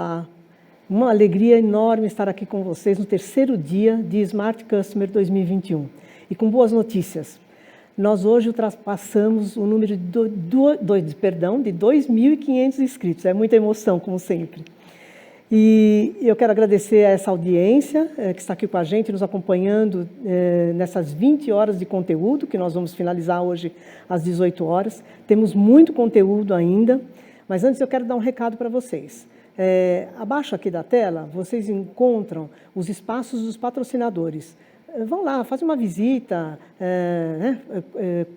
Olá, uma alegria enorme estar aqui com vocês no terceiro dia de Smart Customer 2021 e com boas notícias. Nós hoje ultrapassamos o número de 2.500 inscritos, é muita emoção, como sempre. E eu quero agradecer a essa audiência que está aqui com a gente, nos acompanhando nessas 20 horas de conteúdo, que nós vamos finalizar hoje às 18 horas. Temos muito conteúdo ainda, mas antes eu quero dar um recado para vocês. Abaixo aqui da tela, vocês encontram os espaços dos patrocinadores. Vão lá, fazem uma visita,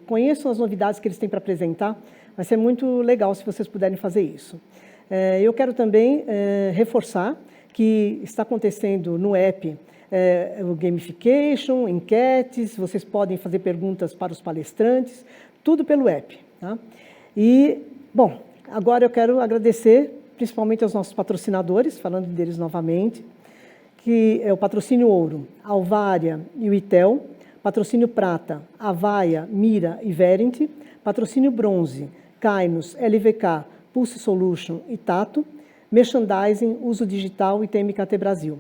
conheçam as novidades que eles têm para apresentar. Vai ser muito legal se vocês puderem fazer isso. Eu quero também reforçar que está acontecendo no app o gamification, enquetes, vocês podem fazer perguntas para os palestrantes, tudo pelo app. Tá? E, bom, agora eu quero agradecer principalmente aos nossos patrocinadores, falando deles novamente, que é o patrocínio Ouro, Alvaria e o Itel, patrocínio Prata, Avaia, Mira e Verint, patrocínio Bronze, Kainos, LVK, Pulse Solution e Tato, Merchandising, Uso Digital e TMKT Brasil.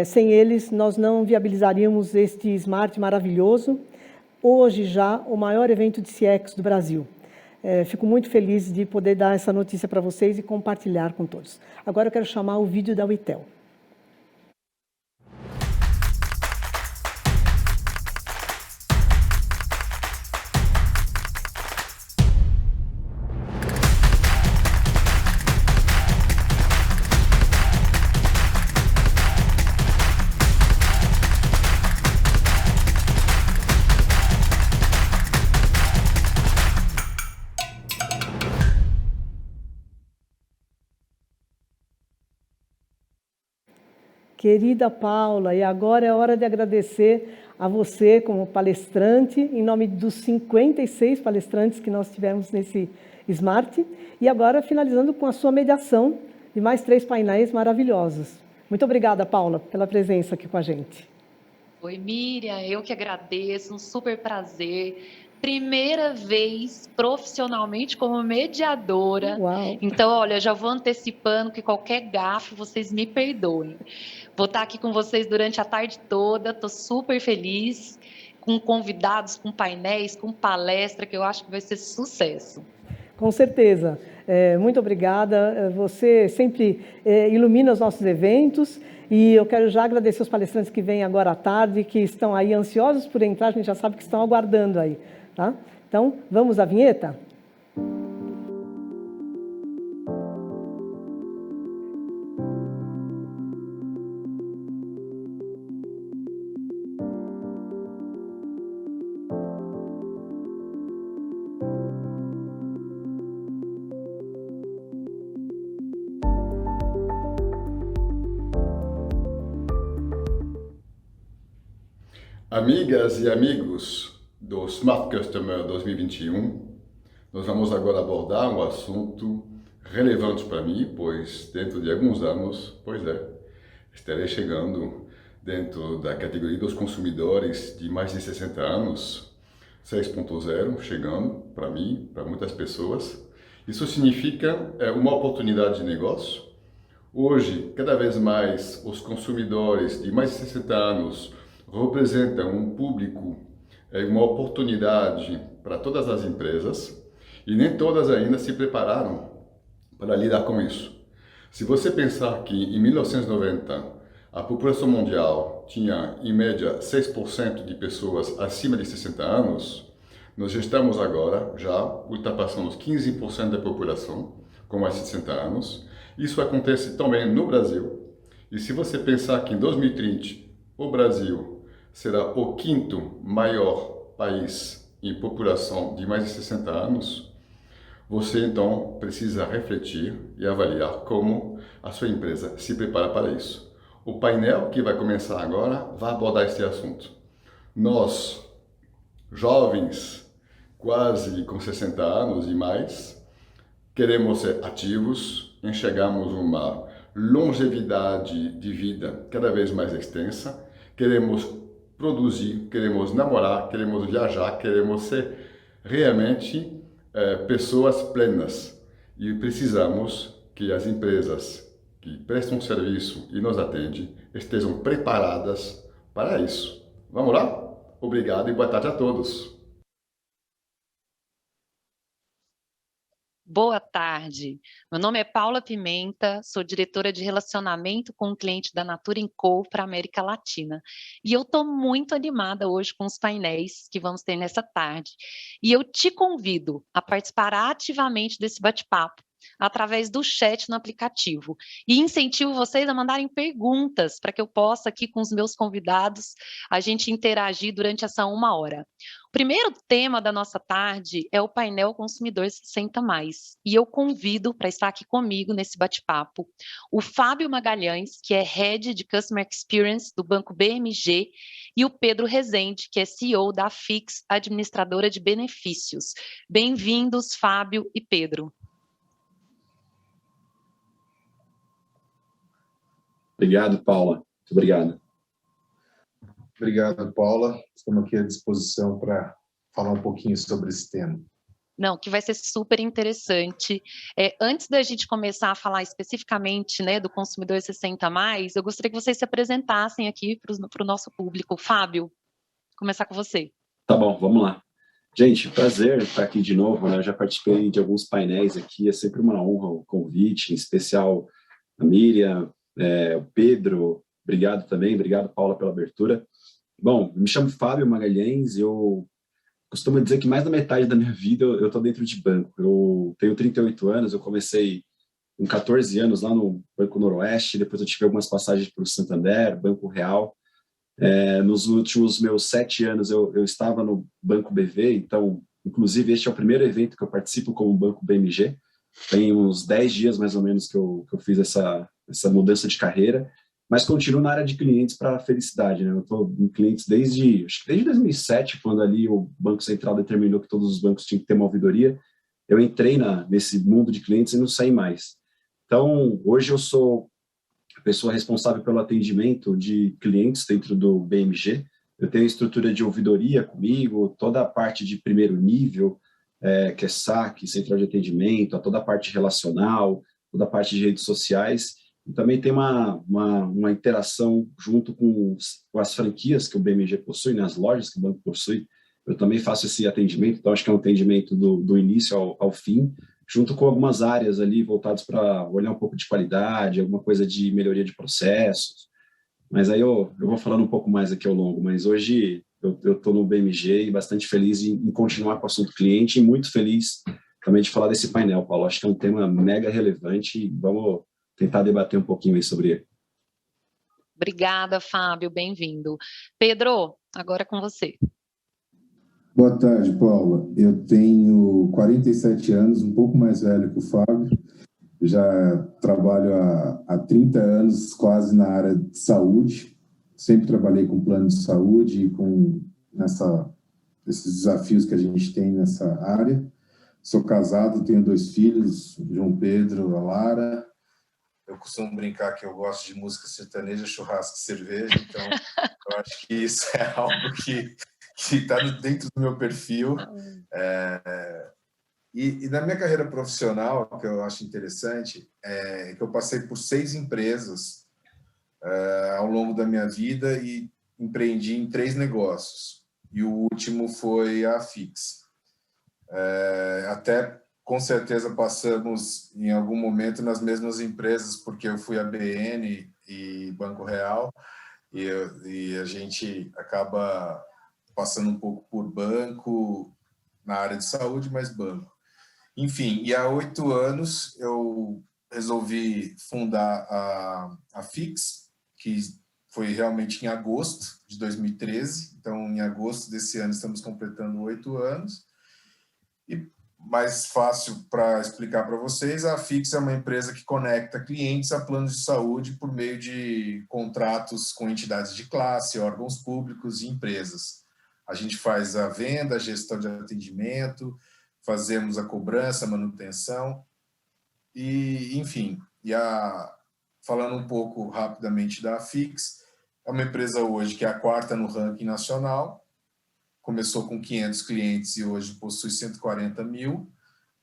Sem eles, nós não viabilizaríamos este Smart maravilhoso, hoje já o maior evento de CX do Brasil. Fico muito feliz de poder dar essa notícia para vocês e compartilhar com todos. Agora eu quero chamar o vídeo da Itel. Querida Paula, e agora é hora de agradecer a você como palestrante, em nome dos 56 palestrantes que nós tivemos nesse Smart, e agora finalizando com a sua mediação de mais 3 painéis maravilhosos. Muito obrigada, Paula, pela presença aqui com a gente. Oi, Miriam, eu que agradeço, um super prazer. Primeira vez profissionalmente como mediadora. Uau. Então, olha, já vou antecipando que qualquer gafe vocês me perdoem. Vou estar aqui com vocês durante a tarde toda, estou super feliz, com convidados, com painéis, com palestra, que eu acho que vai ser sucesso. Com certeza. Muito obrigada. Você sempre ilumina os nossos eventos e eu quero já agradecer os palestrantes que vêm agora à tarde, que estão aí ansiosos por entrar, a gente já sabe que estão aguardando aí. Tá? Então, vamos à vinheta? Amigas e amigos do Smart Customer 2021, nós vamos agora abordar um assunto relevante para mim, pois dentro de alguns anos, estarei chegando dentro da categoria dos consumidores de mais de 60 anos, 6.0, chegando para mim, para muitas pessoas. Isso significa uma oportunidade de negócio. Hoje, cada vez mais, os consumidores de mais de 60 anos representam um público, uma oportunidade para todas as empresas e nem todas ainda se prepararam para lidar com isso. Se você pensar que em 1990 a população mundial tinha em média 6% de pessoas acima de 60 anos, nós estamos agora já ultrapassando os 15% da população com mais de 60 anos. Isso acontece também no Brasil. E se você pensar que em 2030 o Brasil será o 5º maior país em população de mais de 60 anos, você então precisa refletir e avaliar como a sua empresa se prepara para isso. O painel que vai começar agora vai abordar este assunto. Nós, jovens, quase com 60 anos e mais, queremos ser ativos, enxergamos uma longevidade de vida cada vez mais extensa, queremos produzir, queremos namorar, queremos viajar, queremos ser realmente pessoas plenas. E precisamos que as empresas que prestam serviço e nos atendem estejam preparadas para isso. Vamos lá? Obrigado e boa tarde a todos. Boa tarde. Meu nome é Paula Pimenta, sou diretora de relacionamento com o cliente da Natura &Co para a América Latina. E eu estou muito animada hoje com os painéis que vamos ter nessa tarde. E eu te convido a participar ativamente desse bate-papo através do chat no aplicativo. E incentivo vocês a mandarem perguntas para que eu possa aqui com os meus convidados a gente interagir durante essa 1 hora. O primeiro tema da nossa tarde é o painel Consumidor 60+. E eu convido para estar aqui comigo nesse bate-papo o Fábio Magalhães, que é Head de Customer Experience do Banco BMG, e o Pedro Rezende, que é CEO da Fix, administradora de benefícios. Bem-vindos, Fábio e Pedro. Obrigado, Paula. Muito obrigado. Obrigado, Paula. Estamos aqui à disposição para falar um pouquinho sobre esse tema. Não, que vai ser super interessante. Antes da gente começar a falar especificamente, né, do Consumidor 60+, eu gostaria que vocês se apresentassem aqui para o nosso público. Fábio, começar com você. Tá bom, vamos lá. Gente, prazer estar aqui de novo, né? Eu já participei de alguns painéis aqui, é sempre uma honra o convite, em especial a Miriam, o Pedro, obrigado também, obrigado, Paula, pela abertura. Bom, me chamo Fábio Magalhães, eu costumo dizer que mais da metade da minha vida eu estou dentro de banco. Eu tenho 38 anos, eu comecei com 14 anos lá no Banco Noroeste, depois eu tive algumas passagens para o Santander, Banco Real. Nos últimos meus 7 anos eu estava no Banco BV, então, inclusive, este é o primeiro evento que eu participo como Banco BMG. Tem uns 10 dias, mais ou menos, que eu fiz essa mudança de carreira, mas continuo na área de clientes para a felicidade, né? Eu estou em clientes desde 2007, quando ali o Banco Central determinou que todos os bancos tinham que ter uma ouvidoria. Eu entrei nesse mundo de clientes e não saí mais. Então, hoje eu sou a pessoa responsável pelo atendimento de clientes dentro do BMG. Eu tenho a estrutura de ouvidoria comigo, toda a parte de primeiro nível, que é saque, central de atendimento, toda a parte relacional, toda a parte de redes sociais. E também tem uma interação junto com as franquias que o BMG possui, né, as lojas que o banco possui. Eu também faço esse atendimento, então acho que é um atendimento do início ao fim, junto com algumas áreas ali voltadas para olhar um pouco de qualidade, alguma coisa de melhoria de processos. Mas aí eu vou falando um pouco mais aqui ao longo, mas hoje eu estou no BMG e bastante feliz em continuar com o assunto cliente e muito feliz também de falar desse painel, Paulo. Acho que é um tema mega relevante e vamos tentar debater um pouquinho aí sobre ele. Obrigada, Fábio, bem-vindo. Pedro, agora é com você. Boa tarde, Paula. Eu tenho 47 anos, um pouco mais velho que o Fábio. Já trabalho há 30 anos quase na área de saúde. Sempre trabalhei com plano de saúde e com esses desafios que a gente tem nessa área. Sou casado, tenho 2 filhos, João Pedro, a Lara. Eu costumo brincar que eu gosto de música sertaneja, churrasco e cerveja, então eu acho que isso é algo que está dentro do meu perfil. E na minha carreira profissional, que eu acho interessante, é que eu passei por 6 empresas ao longo da minha vida e empreendi em 3 negócios. E o último foi a Fix. Até, com certeza, passamos em algum momento nas mesmas empresas, porque eu fui a BN e Banco Real, e a gente acaba passando um pouco por banco, na área de saúde, mas banco. Enfim, e há 8 anos eu resolvi fundar a Fix, que foi realmente em agosto de 2013. Então, em agosto desse ano, estamos completando 8 anos. E mais fácil para explicar para vocês, a Fix é uma empresa que conecta clientes a planos de saúde por meio de contratos com entidades de classe, órgãos públicos e empresas. A gente faz a venda, a gestão de atendimento, fazemos a cobrança, a manutenção e, enfim, falando um pouco rapidamente da Fix, é uma empresa hoje que é a 4ª no ranking nacional, começou com 500 clientes e hoje possui 140 mil,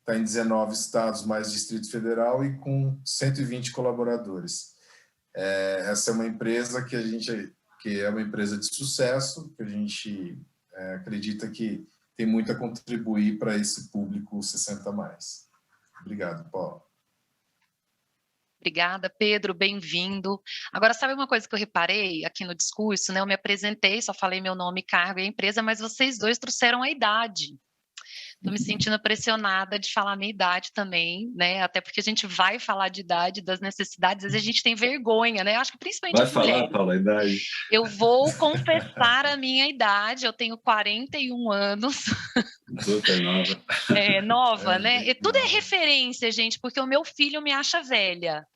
está em 19 estados mais Distrito Federal e com 120 colaboradores. Essa é uma empresa que é uma empresa de sucesso, que a gente acredita que tem muito a contribuir para esse público 60 mais. Obrigado, Paulo. Obrigada, Pedro, bem-vindo. Agora, sabe uma coisa que eu reparei aqui no discurso, né? Eu me apresentei, só falei meu nome, cargo e a empresa, mas vocês dois trouxeram a idade. Estou me sentindo pressionada de falar a minha idade também, né? Até porque a gente vai falar de idade, das necessidades, às vezes a gente tem vergonha, né? Acho que principalmente Vai as falar, mulheres. Paula, a idade. Eu vou confessar a minha idade, eu tenho 41 anos. Super nova. Nova, né? E tudo é referência, gente, porque o meu filho me acha velha.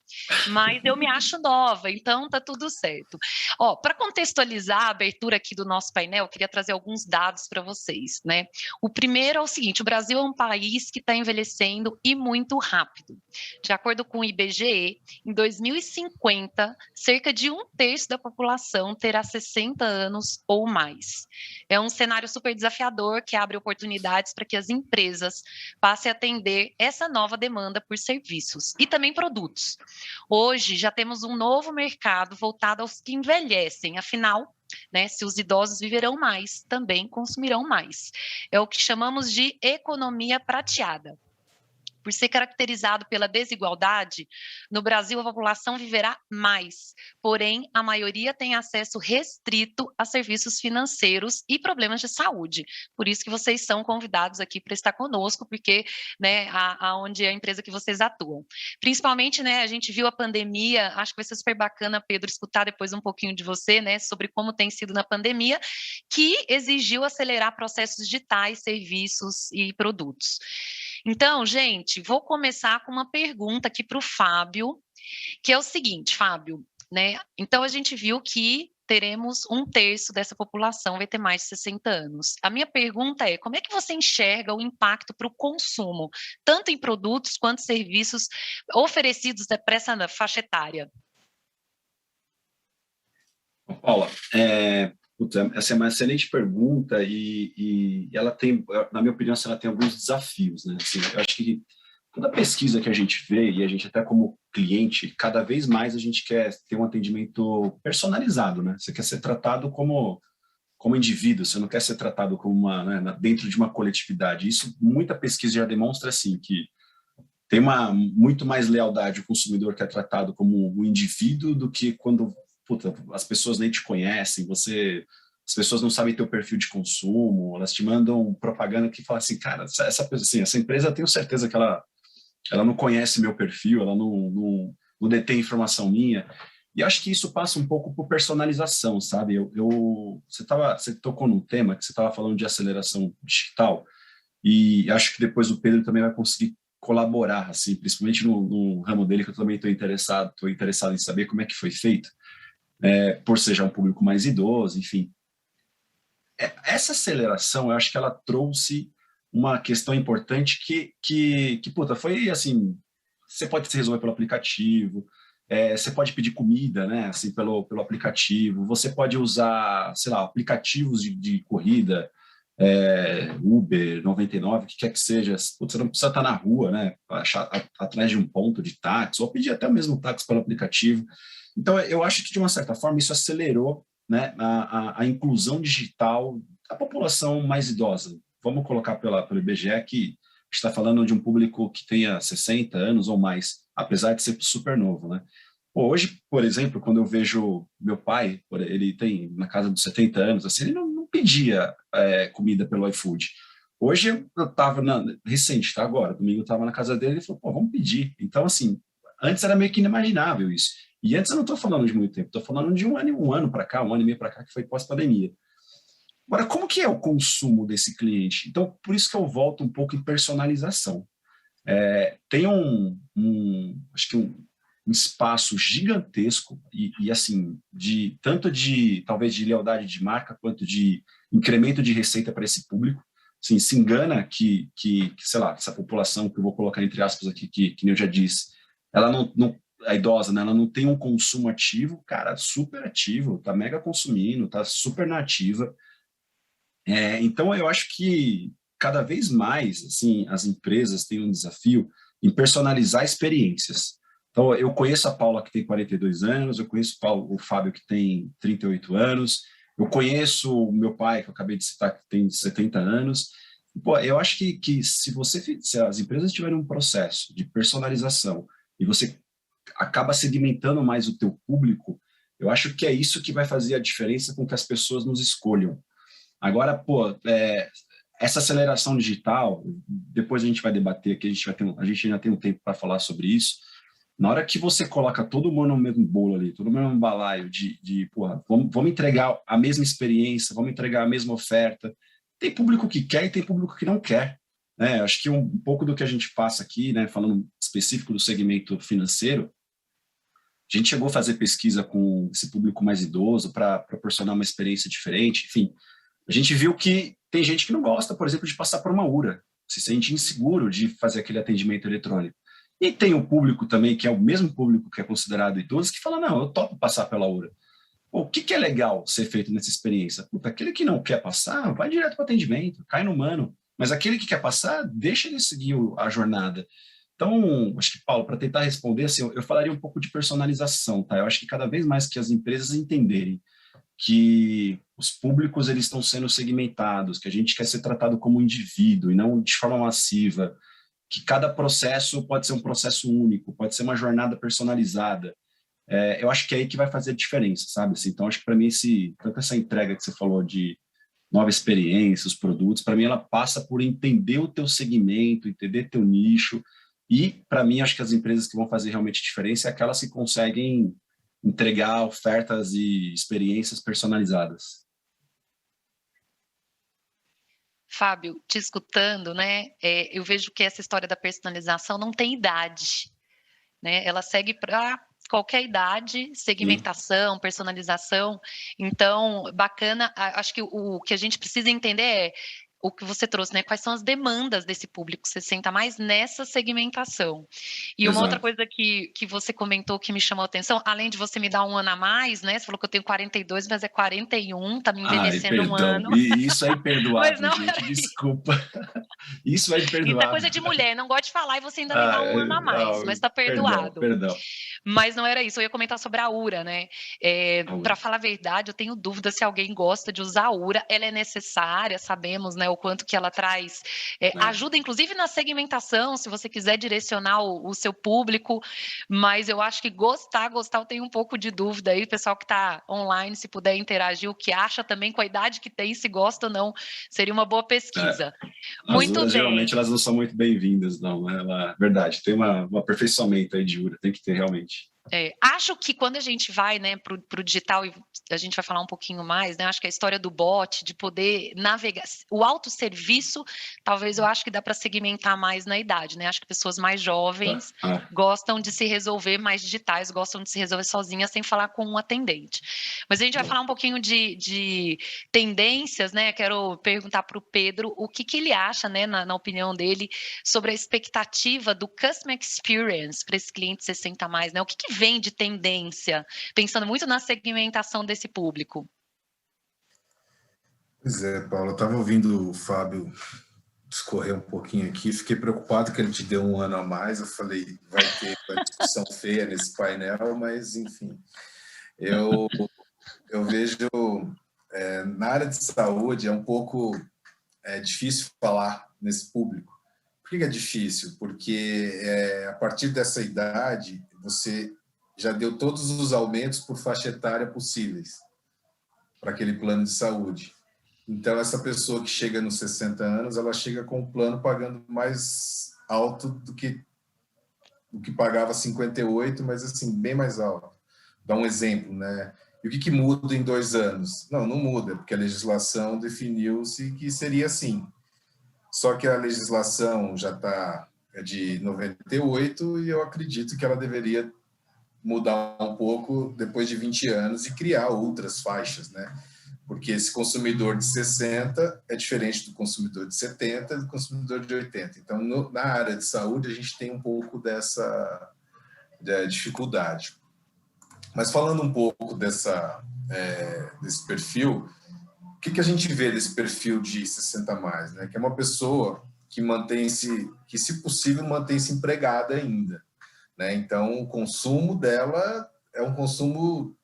Mas eu me acho nova, então tá tudo certo. Ó, para contextualizar a abertura aqui do nosso painel, eu queria trazer alguns dados para vocês, né? O primeiro é o seguinte: o Brasil é um país que está envelhecendo e muito rápido. De acordo com o IBGE, em 2050, cerca de 1/3 da população terá 60 anos ou mais. É um cenário super desafiador que abre oportunidades para que as empresas passem a atender essa nova demanda por serviços e também produtos. Hoje já temos um novo mercado voltado aos que envelhecem, afinal, né, se os idosos viverão mais, também consumirão mais. É o que chamamos de economia prateada. Por ser caracterizado pela desigualdade, no Brasil a população viverá mais, porém a maioria tem acesso restrito a serviços financeiros e problemas de saúde. Por isso que vocês são convidados aqui para estar conosco, porque, né, aonde é a empresa que vocês atuam. Principalmente, né, a gente viu a pandemia, acho que vai ser super bacana, Pedro, escutar depois um pouquinho de você, né, sobre como tem sido na pandemia, que exigiu acelerar processos digitais, serviços e produtos. Então, gente, vou começar com uma pergunta aqui para o Fábio, que é o seguinte, Fábio, né? Então, a gente viu que teremos 1/3 dessa população vai ter mais de 60 anos. A minha pergunta é, como é que você enxerga o impacto para o consumo, tanto em produtos quanto serviços oferecidos para essa faixa etária? Paula, essa é uma excelente pergunta e ela tem, na minha opinião, ela tem alguns desafios, né? Assim, eu acho que toda pesquisa que a gente vê, e a gente até como cliente, cada vez mais a gente quer ter um atendimento personalizado, né? Você quer ser tratado como indivíduo, você não quer ser tratado como dentro de uma coletividade. Isso, muita pesquisa já demonstra, assim, que tem muito mais lealdade o consumidor que é tratado como um indivíduo do que quando as pessoas nem te conhecem, as pessoas não sabem teu perfil de consumo, elas te mandam propaganda que fala assim, cara, essa empresa eu tenho certeza que ela não conhece meu perfil, ela não detém informação minha. E acho que isso passa um pouco por personalização, sabe? Você tocou num tema que você estava falando de aceleração digital, e acho que depois o Pedro também vai conseguir colaborar, assim, principalmente no ramo dele, que eu também estou interessado em saber como é que foi feito. Por ser já um público mais idoso, enfim. Essa aceleração, eu acho que ela trouxe uma questão importante que foi assim, você pode se resolver pelo aplicativo, você pode pedir comida, né, assim, pelo aplicativo, você pode usar, sei lá, aplicativos de corrida, Uber, 99, o que quer que seja, você não precisa estar na rua, né, atrás de um ponto de táxi, ou pedir até o mesmo táxi pelo aplicativo. Então, eu acho que, de uma certa forma, isso acelerou, né, a inclusão digital da população mais idosa. Vamos colocar pelo IBGE que está falando de um público que tenha 60 anos ou mais, apesar de ser super novo, né? Hoje, por exemplo, quando eu vejo meu pai, ele tem na casa dos 70 anos, assim, ele não pedia comida pelo iFood. Hoje eu estava, recente, tá? Agora, domingo eu estava na casa dele e ele falou, vamos pedir. Então, assim, antes era meio que inimaginável isso. E antes eu não estou falando de muito tempo, estou falando de um ano para cá, 1 ano e meio para cá, que foi pós-pandemia. Agora, como que é o consumo desse cliente? Então, por isso que eu volto um pouco em personalização. Tem acho que um espaço gigantesco e assim, talvez de lealdade de marca, quanto de incremento de receita para esse público. Assim, se engana que, sei lá, essa população, que eu vou colocar entre aspas aqui, que eu já disse, ela não a idosa, né, ela não tem um consumo ativo, cara, super ativo, tá mega consumindo, tá super nativa. Então, eu acho que cada vez mais, assim, as empresas têm um desafio em personalizar experiências. Então, eu conheço a Paula, que tem 42 anos, eu conheço o Fábio, que tem 38 anos, eu conheço o meu pai, que eu acabei de citar, que tem 70 anos. Pô, eu acho que se as empresas tiverem um processo de personalização e você acaba segmentando mais o teu público, eu acho que é isso que vai fazer a diferença com que as pessoas nos escolham. Agora, pô, essa aceleração digital, depois a gente vai debater aqui, a gente ainda tem um tempo para falar sobre isso. Na hora que você coloca todo mundo no mesmo bolo ali, todo mundo no mesmo balaio porra, vamos entregar a mesma experiência, vamos entregar a mesma oferta. Tem público que quer e tem público que não quer. Né? Acho que um pouco do que a gente passa aqui, né, falando específico do segmento financeiro, a gente chegou a fazer pesquisa com esse público mais idoso para proporcionar uma experiência diferente. Enfim, a gente viu que tem gente que não gosta, por exemplo, de passar por uma URA, se sente inseguro de fazer aquele atendimento eletrônico. E tem o público também, que é o mesmo público que é considerado idoso, que fala, não, eu topo passar pela URA. Pô, o que é legal ser feito nessa experiência? Puta, aquele que não quer passar, vai direto para o atendimento, cai no humano. Mas aquele que quer passar, deixa ele seguir a jornada. Então, acho que, Paulo, para tentar responder, assim, eu falaria um pouco de personalização, tá? Eu acho que cada vez mais que as empresas entenderem que os públicos eles estão sendo segmentados, que a gente quer ser tratado como indivíduo e não de forma massiva, que cada processo pode ser um processo único, pode ser uma jornada personalizada. Eu acho que é aí que vai fazer a diferença, sabe? Assim, então, acho que para mim, tanto essa entrega que você falou de nova experiência, os produtos, para mim ela passa por entender o teu segmento, entender teu nicho, e para mim, acho que as empresas que vão fazer realmente diferença é aquelas que conseguem entregar ofertas e experiências personalizadas. Fábio, te escutando, né, eu vejo que essa história da personalização não tem idade, né? Ela segue para qualquer idade, segmentação, personalização. Então, bacana. Acho que o que a gente precisa entender é o que você trouxe, né? Quais são as demandas desse público? Você senta mais nessa segmentação. E uma outra coisa que você comentou que me chamou a atenção, além de você me dar um ano a mais, né? Você falou que eu tenho 42, mas é 41, tá me envelhecendo um ano. E isso é imperdoável, Mas não, gente, desculpa. Isso é imperdoável. Isso é coisa de mulher, não gosto de falar e você ainda me dá um ano a mais, mas tá perdoado. Perdão. Mas não era isso, eu ia comentar sobre a URA, né? Para falar a verdade, eu tenho dúvida se alguém gosta de usar a URA. Ela é necessária, sabemos, né, o quanto que ela traz, ajuda inclusive na segmentação, se você quiser direcionar o seu público, mas eu acho que gostar, eu tenho um pouco de dúvida aí, o pessoal que está online, se puder interagir, o que acha também com a idade que tem, se gosta ou não, seria uma boa pesquisa. Muito bem. Geralmente elas não são muito bem-vindas, não, né? Verdade, tem um aperfeiçoamento aí de URA, tem que ter realmente. Acho que quando a gente vai, né, para o digital, e a gente vai falar um pouquinho mais, né, acho que a história do bot, de poder navegar, o autosserviço, talvez eu acho que dá para segmentar mais na idade, né, acho que pessoas mais jovens gostam de se resolver, mais digitais, gostam de se resolver sozinhas, sem falar com um atendente. Mas a gente vai falar um pouquinho de tendências, né, quero perguntar para o Pedro o que ele acha, né, na opinião dele, sobre a expectativa do Customer Experience para esse cliente 60+, né, o que vem de tendência, pensando muito na segmentação desse público? Pois é, Paulo, eu estava ouvindo o Fábio discorrer um pouquinho aqui, fiquei preocupado que ele te deu um ano a mais, eu falei, vai ter uma discussão feia nesse painel, mas enfim, eu vejo, na área de saúde é um pouco difícil falar nesse público. Por que é difícil? Porque a partir dessa idade, você já deu todos os aumentos por faixa etária possíveis para aquele plano de saúde. Então, essa pessoa que chega nos 60 anos, ela chega com um plano pagando mais alto do que pagava 58, mas assim, bem mais alto. Dá um exemplo, né? E o que muda em 2 anos? Não muda, porque a legislação definiu-se que seria assim. Só que a legislação já está de 98 e eu acredito que ela deveria mudar um pouco depois de 20 anos e criar outras faixas, né? Porque esse consumidor de 60 é diferente do consumidor de 70 e do consumidor de 80. Então, na área de saúde, a gente tem um pouco dessa dificuldade. Mas falando um pouco desse perfil, que a gente vê desse perfil de 60 mais, né? Que é uma pessoa que mantém-se, que se possível mantém-se empregada ainda, né? Então o consumo dela é um consumo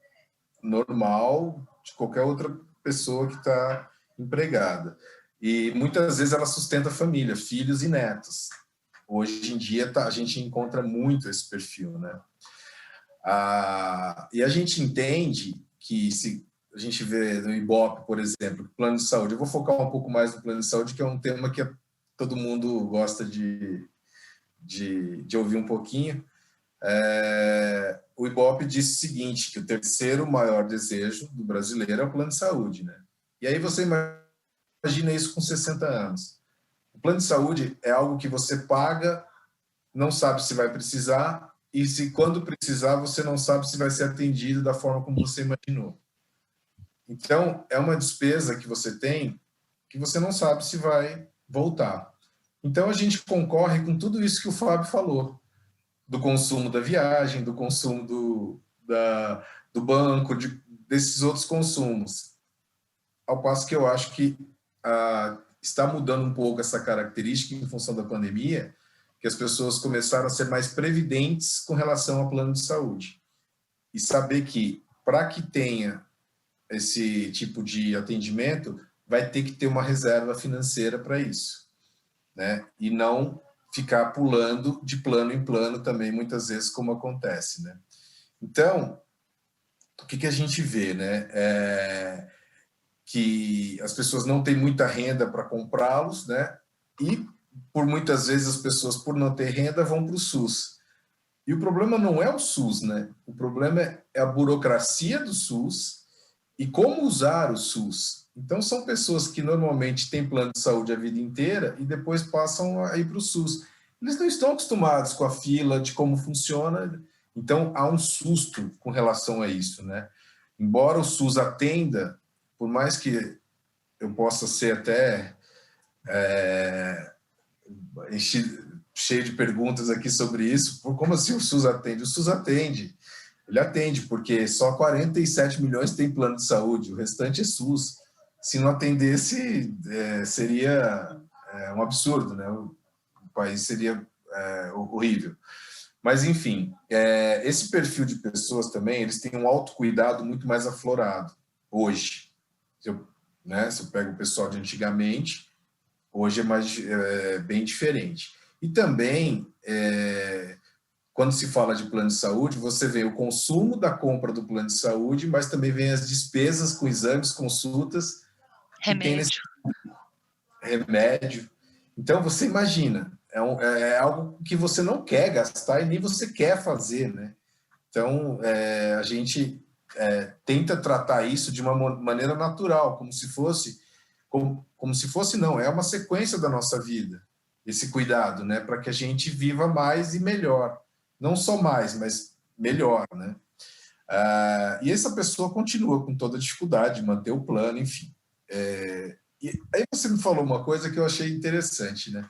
normal de qualquer outra pessoa que está empregada. E muitas vezes ela sustenta a família, filhos e netos. Hoje em dia a gente encontra muito esse perfil, né? E a gente entende que se a gente vê no Ibope, por exemplo, plano de saúde, eu vou focar um pouco mais no plano de saúde, que é um tema que todo mundo gosta de ouvir um pouquinho. O Ibope disse o seguinte, que o terceiro maior desejo do brasileiro é o plano de saúde, né? E aí você imagina isso com 60 anos. O plano de saúde é algo que você paga, não sabe se vai precisar, e se quando precisar, você não sabe se vai ser atendido da forma como você imaginou. Então, é uma despesa que você tem que você não sabe se vai voltar. Então, a gente concorre com tudo isso que o Fábio falou, do consumo da viagem, do consumo do banco, desses outros consumos. Ao passo que eu acho que está mudando um pouco essa característica em função da pandemia, que as pessoas começaram a ser mais previdentes com relação ao plano de saúde. E saber que, para que tenha esse tipo de atendimento, vai ter que ter uma reserva financeira para isso, né? E não ficar pulando de plano em plano também, muitas vezes, como acontece, né? Então, o que a gente vê, né? Que as pessoas não têm muita renda para comprá-los, né? E, por muitas vezes, as pessoas, por não ter renda, vão para o SUS. E o problema não é o SUS, né? O problema é a burocracia do SUS e como usar o SUS. Então, são pessoas que normalmente têm plano de saúde a vida inteira e depois passam a ir para o SUS. Eles não estão acostumados com a fila, de como funciona, então há um susto com relação a isso, né? Embora o SUS atenda, por mais que eu possa ser até cheio de perguntas aqui sobre isso, como assim o SUS atende? O SUS atende. Ele atende, porque só 47 milhões tem plano de saúde, o restante é SUS. Se não atendesse, seria um absurdo, né? O país seria horrível. Mas, enfim, esse perfil de pessoas também, eles têm um autocuidado muito mais aflorado hoje. Se eu pego o pessoal de antigamente, hoje é bem diferente. E também, quando se fala de plano de saúde, você vê o consumo da compra do plano de saúde, mas também vem as despesas com exames, consultas, remédio. Remédio. Então, você imagina, é algo que você não quer gastar e nem você quer fazer, né? Então, a gente tenta tratar isso de uma maneira natural, como se fosse não, é uma sequência da nossa vida, esse cuidado, né? Para que a gente viva mais e melhor. Não só mais, mas melhor, né? E essa pessoa continua com toda a dificuldade de manter o plano, enfim. E aí você me falou uma coisa que eu achei interessante, né?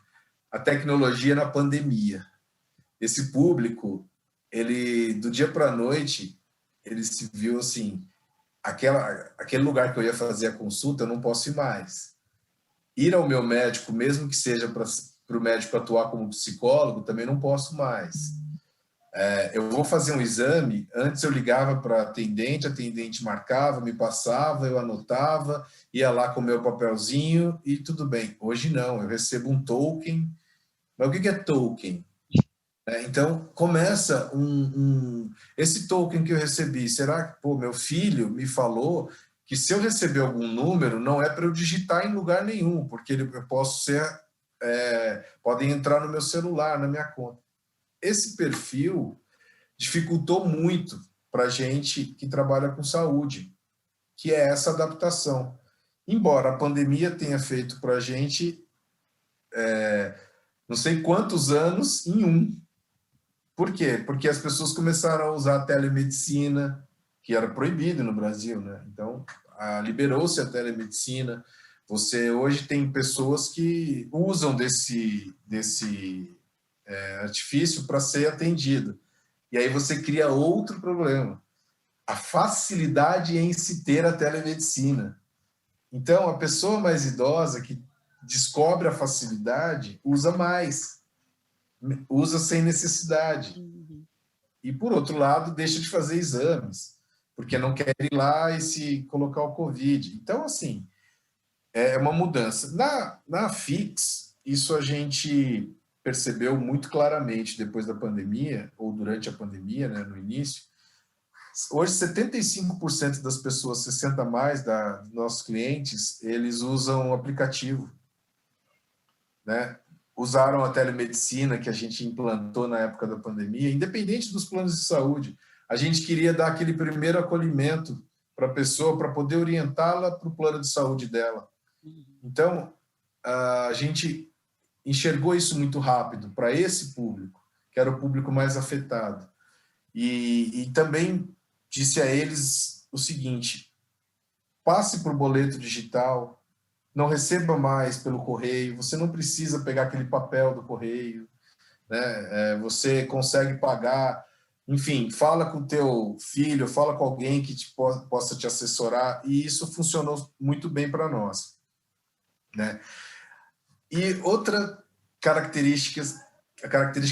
A tecnologia na pandemia. Esse público, ele, do dia para a noite, ele se viu assim, aquele lugar que eu ia fazer a consulta, eu não posso ir mais. Ir ao meu médico, mesmo que seja para o médico atuar como psicólogo, também não posso mais. Eu vou fazer um exame, antes eu ligava para a atendente marcava, me passava, eu anotava, ia lá com o meu papelzinho e tudo bem. Hoje não, eu recebo um token. Mas o que é token? Então, começa esse token que eu recebi, será que, meu filho me falou que se eu receber algum número, não é para eu digitar em lugar nenhum, porque eu posso podem entrar no meu celular, na minha conta. Esse perfil dificultou muito para a gente que trabalha com saúde, que é essa adaptação. Embora a pandemia tenha feito para a gente não sei quantos anos em um. Por quê? Porque as pessoas começaram a usar a telemedicina, que era proibido no Brasil, né? Então, liberou-se a telemedicina. Você hoje tem pessoas que usam desse artifício para ser atendido. E aí você cria outro problema. A facilidade em se ter a telemedicina. Então, a pessoa mais idosa que descobre a facilidade, usa mais, usa sem necessidade. E, por outro lado, deixa de fazer exames, porque não quer ir lá e se colocar o Covid. Então, assim, é uma mudança. Na Fix, isso a gente percebeu muito claramente depois da pandemia, ou durante a pandemia, né, no início. Hoje, 75% das pessoas 60 a mais dos nossos clientes, eles usam o aplicativo, né? Usaram a telemedicina que a gente implantou na época da pandemia, independente dos planos de saúde. A gente queria dar aquele primeiro acolhimento para a pessoa, para poder orientá-la para o plano de saúde dela. Então, a gente enxergou isso muito rápido para esse público, que era o público mais afetado. E também disse a eles o seguinte: passe por boleto digital, não receba mais pelo correio, você não precisa pegar aquele papel do correio, né? Você consegue pagar, enfim, fala com o teu filho, fala com alguém que possa te assessorar, e isso funcionou muito bem para nós, né? E outra característica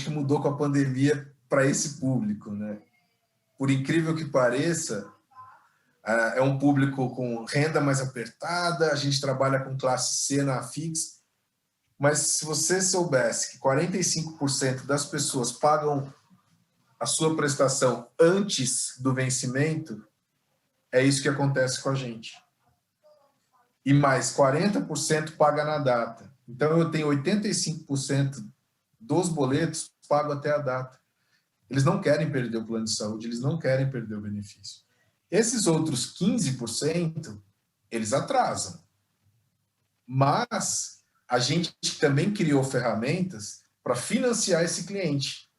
que mudou com a pandemia para esse público, né? Por incrível que pareça, é um público com renda mais apertada, a gente trabalha com classe C na Fix, mas se você soubesse que 45% das pessoas pagam a sua prestação antes do vencimento, é isso que acontece com a gente. E mais 40% paga na data. Então, eu tenho 85% dos boletos pago até a data. Eles não querem perder o plano de saúde, eles não querem perder o benefício. Esses outros 15%, eles atrasam. Mas a gente também criou ferramentas para financiar esse cliente.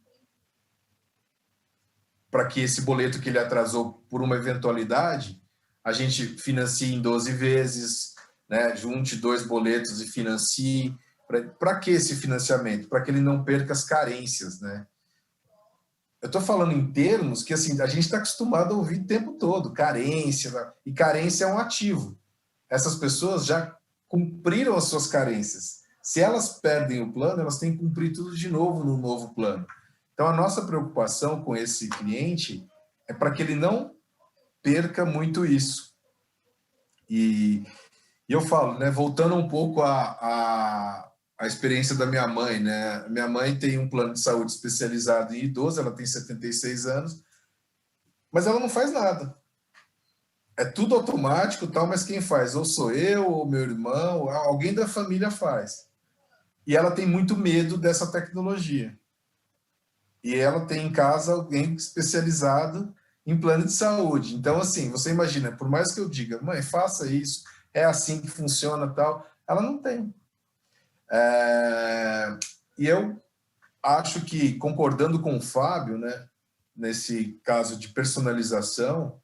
Para que esse boleto que ele atrasou por uma eventualidade, a gente financie em 12 vezes, né? Junte 2 boletos e financie. Para que esse financiamento? Para que ele não perca as carências, né? Eu estou falando em termos que assim, a gente está acostumado a ouvir o tempo todo, carência, e carência é um ativo. Essas pessoas já cumpriram as suas carências. Se elas perdem o plano, elas têm que cumprir tudo de novo no novo plano. Então, a nossa preocupação com esse cliente é para que ele não perca muito isso. E eu falo, né, voltando um pouco à experiência da minha mãe, né? Minha mãe tem um plano de saúde especializado em idoso, ela tem 76 anos, mas ela não faz nada. É tudo automático, tal, mas quem faz? Ou sou eu, ou meu irmão, alguém da família faz. E ela tem muito medo dessa tecnologia. E ela tem em casa alguém especializado em plano de saúde. Então, assim, você imagina, por mais que eu diga, mãe, faça isso, é assim que funciona, tal, ela não tem. E eu acho que, concordando com o Fábio, né, nesse caso de personalização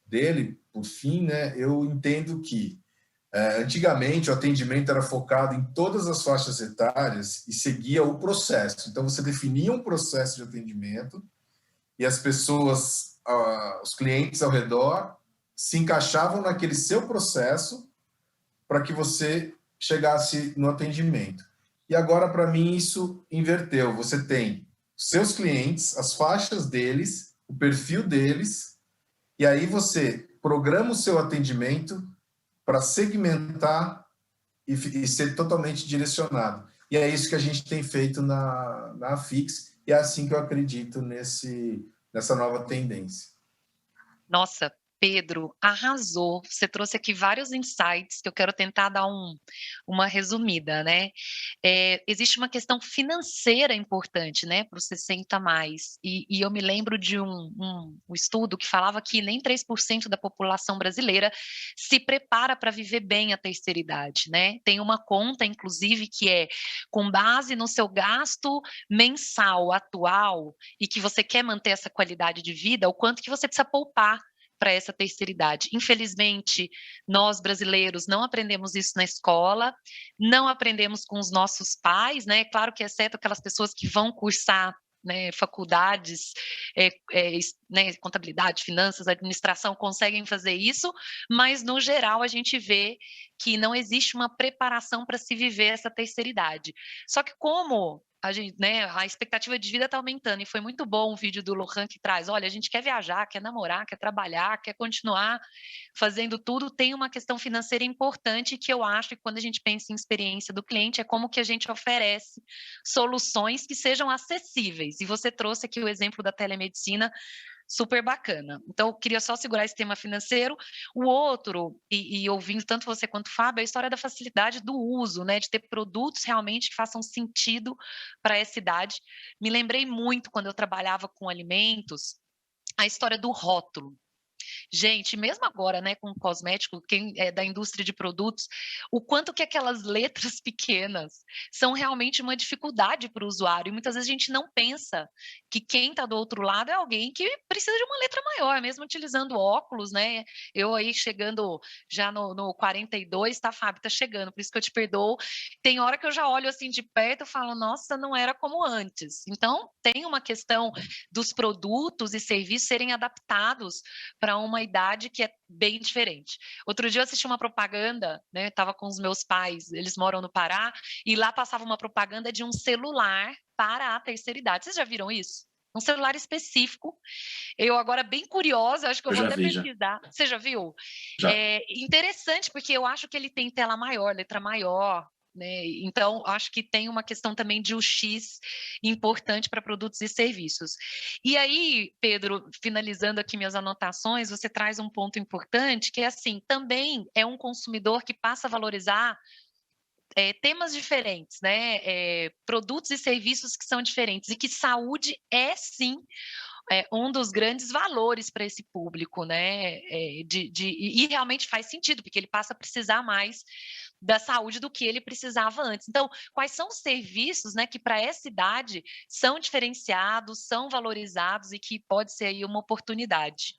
dele, por fim, né, eu entendo que antigamente o atendimento era focado em todas as faixas etárias e seguia o processo. Então, você definia um processo de atendimento e as pessoas, os clientes ao redor, se encaixavam naquele seu processo para que você chegasse no atendimento. E agora, para mim, isso inverteu. Você tem seus clientes, as faixas deles, o perfil deles, e aí você programa o seu atendimento para segmentar e ser totalmente direcionado. E é isso que a gente tem feito na Fix, e é assim que eu acredito nessa nova tendência. Nossa, Pedro, arrasou. Você trouxe aqui vários insights que eu quero tentar dar uma resumida, né? Existe uma questão financeira importante, né, para os 60 a mais. E eu me lembro de um estudo que falava que nem 3% da população brasileira se prepara para viver bem a terceira idade, né? Tem uma conta, inclusive, que é com base no seu gasto mensal atual e que você quer manter essa qualidade de vida, o quanto que você precisa poupar para essa terceira idade. Infelizmente, nós brasileiros não aprendemos isso na escola, não aprendemos com os nossos pais, né? Claro que exceto aquelas pessoas que vão cursar né, faculdades, né, contabilidade, finanças, administração conseguem fazer isso, mas no geral a gente vê que não existe uma preparação para se viver essa terceira idade. Só que como a gente, né, a expectativa de vida está aumentando, e foi muito bom o vídeo do Lohan que traz, olha, a gente quer viajar, quer namorar, quer trabalhar, quer continuar fazendo tudo, tem uma questão financeira importante que eu acho que quando a gente pensa em experiência do cliente, é como que a gente oferece soluções que sejam acessíveis, e você trouxe aqui o exemplo da telemedicina, super bacana. Então, eu queria só segurar esse tema financeiro. O outro, e ouvindo tanto você quanto o Fábio, é a história da facilidade do uso, né? De ter produtos realmente que façam sentido para essa idade. Me lembrei muito, quando eu trabalhava com alimentos, a história do rótulo. Gente, mesmo agora, né, com cosmético, quem é da indústria de produtos, o quanto que aquelas letras pequenas são realmente uma dificuldade para o usuário. E muitas vezes a gente não pensa que quem está do outro lado é alguém que precisa de uma letra maior, mesmo utilizando óculos, né? Eu aí chegando já no 42, tá, Fábio? Tá chegando, por isso que eu te perdoo. Tem hora que eu já olho assim de perto e falo, nossa, não era como antes. Então, tem uma questão dos produtos e serviços serem adaptados para uma idade que é bem diferente. Outro dia eu assisti uma propaganda, né? Estava com os meus pais, eles moram no Pará, e lá passava uma propaganda de um celular para a terceira idade. Vocês já viram isso? Um celular específico. Eu agora bem curiosa, acho que eu vou até pesquisar. Você já viu? Já. É interessante, porque eu acho que ele tem tela maior, letra maior, né? Então, acho que tem uma questão também de UX importante para produtos e serviços. E aí, Pedro, finalizando aqui minhas anotações, você traz um ponto importante, que é assim, também é um consumidor que passa a valorizar temas diferentes, né? Produtos e serviços que são diferentes, e que saúde é, sim, um dos grandes valores para esse público, né? E realmente faz sentido, porque ele passa a precisar mais da saúde do que ele precisava antes. Então, quais são os serviços, né, que para essa idade são diferenciados, são valorizados e que pode ser aí uma oportunidade?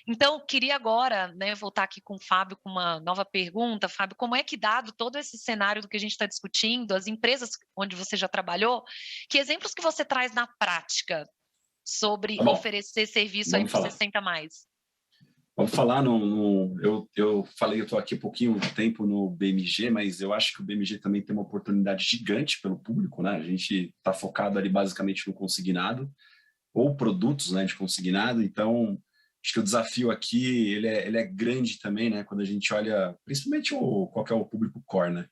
Então, queria agora, né, voltar aqui com o Fábio com uma nova pergunta. Fábio, como é que, dado todo esse cenário do que a gente está discutindo, as empresas onde você já trabalhou, que exemplos que você traz na prática sobre oferecer serviço aí para 60 mais? Vamos falar eu falei, eu estou aqui um pouquinho de tempo no BMG, mas eu acho que o BMG também tem uma oportunidade gigante pelo público, né? A gente está focado ali basicamente no consignado, ou produtos, né, de consignado, então acho que o desafio aqui, ele é grande também, né? Quando a gente olha, principalmente qual que é o público core, né?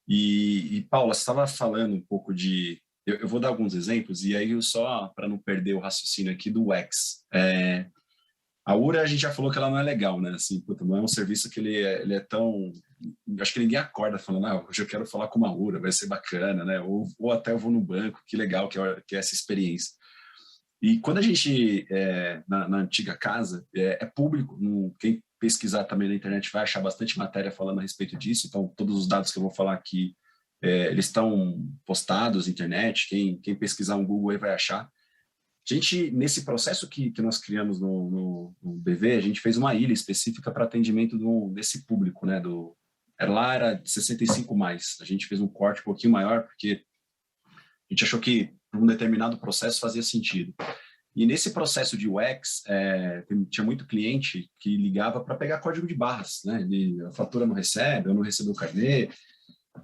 E Paula, você estava falando um pouco de... Eu vou dar alguns exemplos, e aí só para não perder o raciocínio aqui do UX. A URA, a gente já falou que ela não é legal, né? Assim, puta, não é um serviço que ele é tão... Acho que ninguém acorda falando, hoje eu quero falar com uma URA, vai ser bacana, né? Ou até eu vou no banco, que legal que é essa experiência. E quando a gente, na antiga casa, é público, quem pesquisar também na internet vai achar bastante matéria falando a respeito disso, então todos os dados que eu vou falar aqui, eles estão postados na internet, quem pesquisar no Google aí vai achar. A gente, nesse processo que nós criamos no BV, a gente fez uma ilha específica para atendimento desse público, né? Era de 65 mais. A gente fez um corte um pouquinho maior, porque a gente achou que para um determinado processo fazia sentido. E nesse processo de UX, tinha muito cliente que ligava para pegar código de barras, né? A fatura não recebe, eu não recebo o carnê.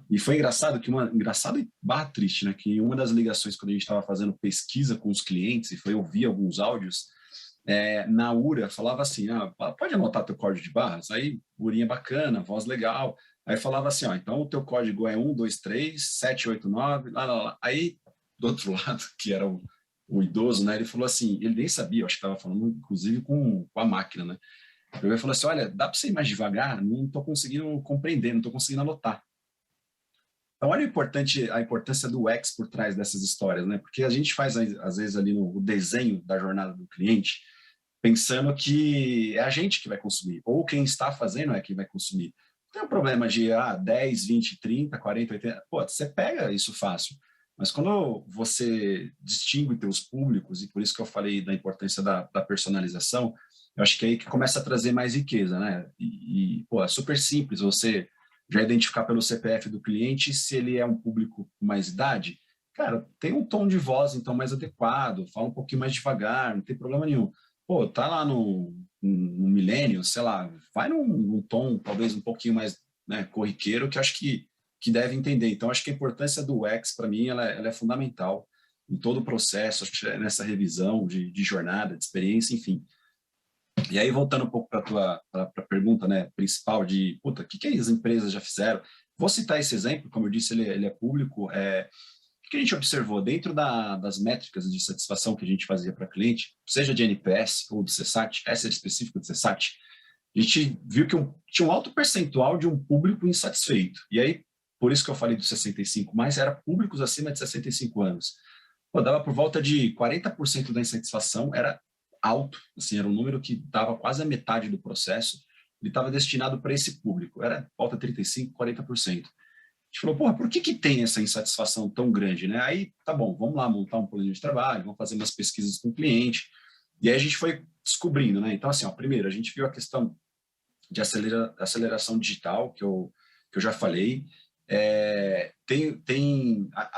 E foi engraçado engraçado e barra triste, né? Que uma das ligações, quando a gente estava fazendo pesquisa com os clientes e foi ouvir alguns áudios, na URA falava assim, pode anotar teu código de barras? Aí, urinha bacana, voz legal. Aí falava assim, então o teu código é 123789, lá. Aí, do outro lado, que era o idoso, né? Ele falou assim, ele nem sabia, eu acho que estava falando inclusive com a máquina, né? Ele falou assim, olha, dá para você ir mais devagar? Não estou conseguindo compreender, não estou conseguindo anotar. Então, olha a importância do UX por trás dessas histórias, né? Porque a gente faz, às vezes, ali no desenho da jornada do cliente, pensando que é a gente que vai consumir, ou quem está fazendo é quem vai consumir. Não tem um problema de 10, 20, 30, 40, 80... Pô, você pega isso fácil. Mas quando você distingue teus públicos, e por isso que eu falei da importância da personalização, eu acho que é aí que começa a trazer mais riqueza, né? Pô, é super simples você já identificar pelo CPF do cliente se ele é um público com mais idade, cara, tem um tom de voz, então, mais adequado, fala um pouquinho mais devagar, não tem problema nenhum. Pô, tá lá no milênio, sei lá, vai num tom talvez um pouquinho mais, né, corriqueiro, que eu acho que deve entender. Então, acho que a importância do UX, para mim, ela é fundamental em todo o processo, acho que nessa revisão de jornada, de experiência, enfim. E aí, voltando um pouco para a pergunta, né, principal de, puta, o que as empresas já fizeram? Vou citar esse exemplo, como eu disse, ele é público. O que a gente observou dentro das métricas de satisfação que a gente fazia para cliente, seja de NPS ou do CSAT, essa é específica do CSAT, a gente viu que tinha um alto percentual de um público insatisfeito. E aí, por isso que eu falei dos 65, mas era públicos acima de 65 anos. Pô, dava por volta de 40% da insatisfação, era alto, assim, era um número que dava quase a metade do processo, ele estava destinado para esse público, era volta 35%, 40%. A gente falou, porra, por que tem essa insatisfação tão grande, né? Aí, tá bom, vamos lá montar um plano de trabalho, vamos fazer umas pesquisas com o cliente, e aí a gente foi descobrindo, né? Então, assim, ó, primeiro, a gente viu a questão de aceleração digital, que eu já falei.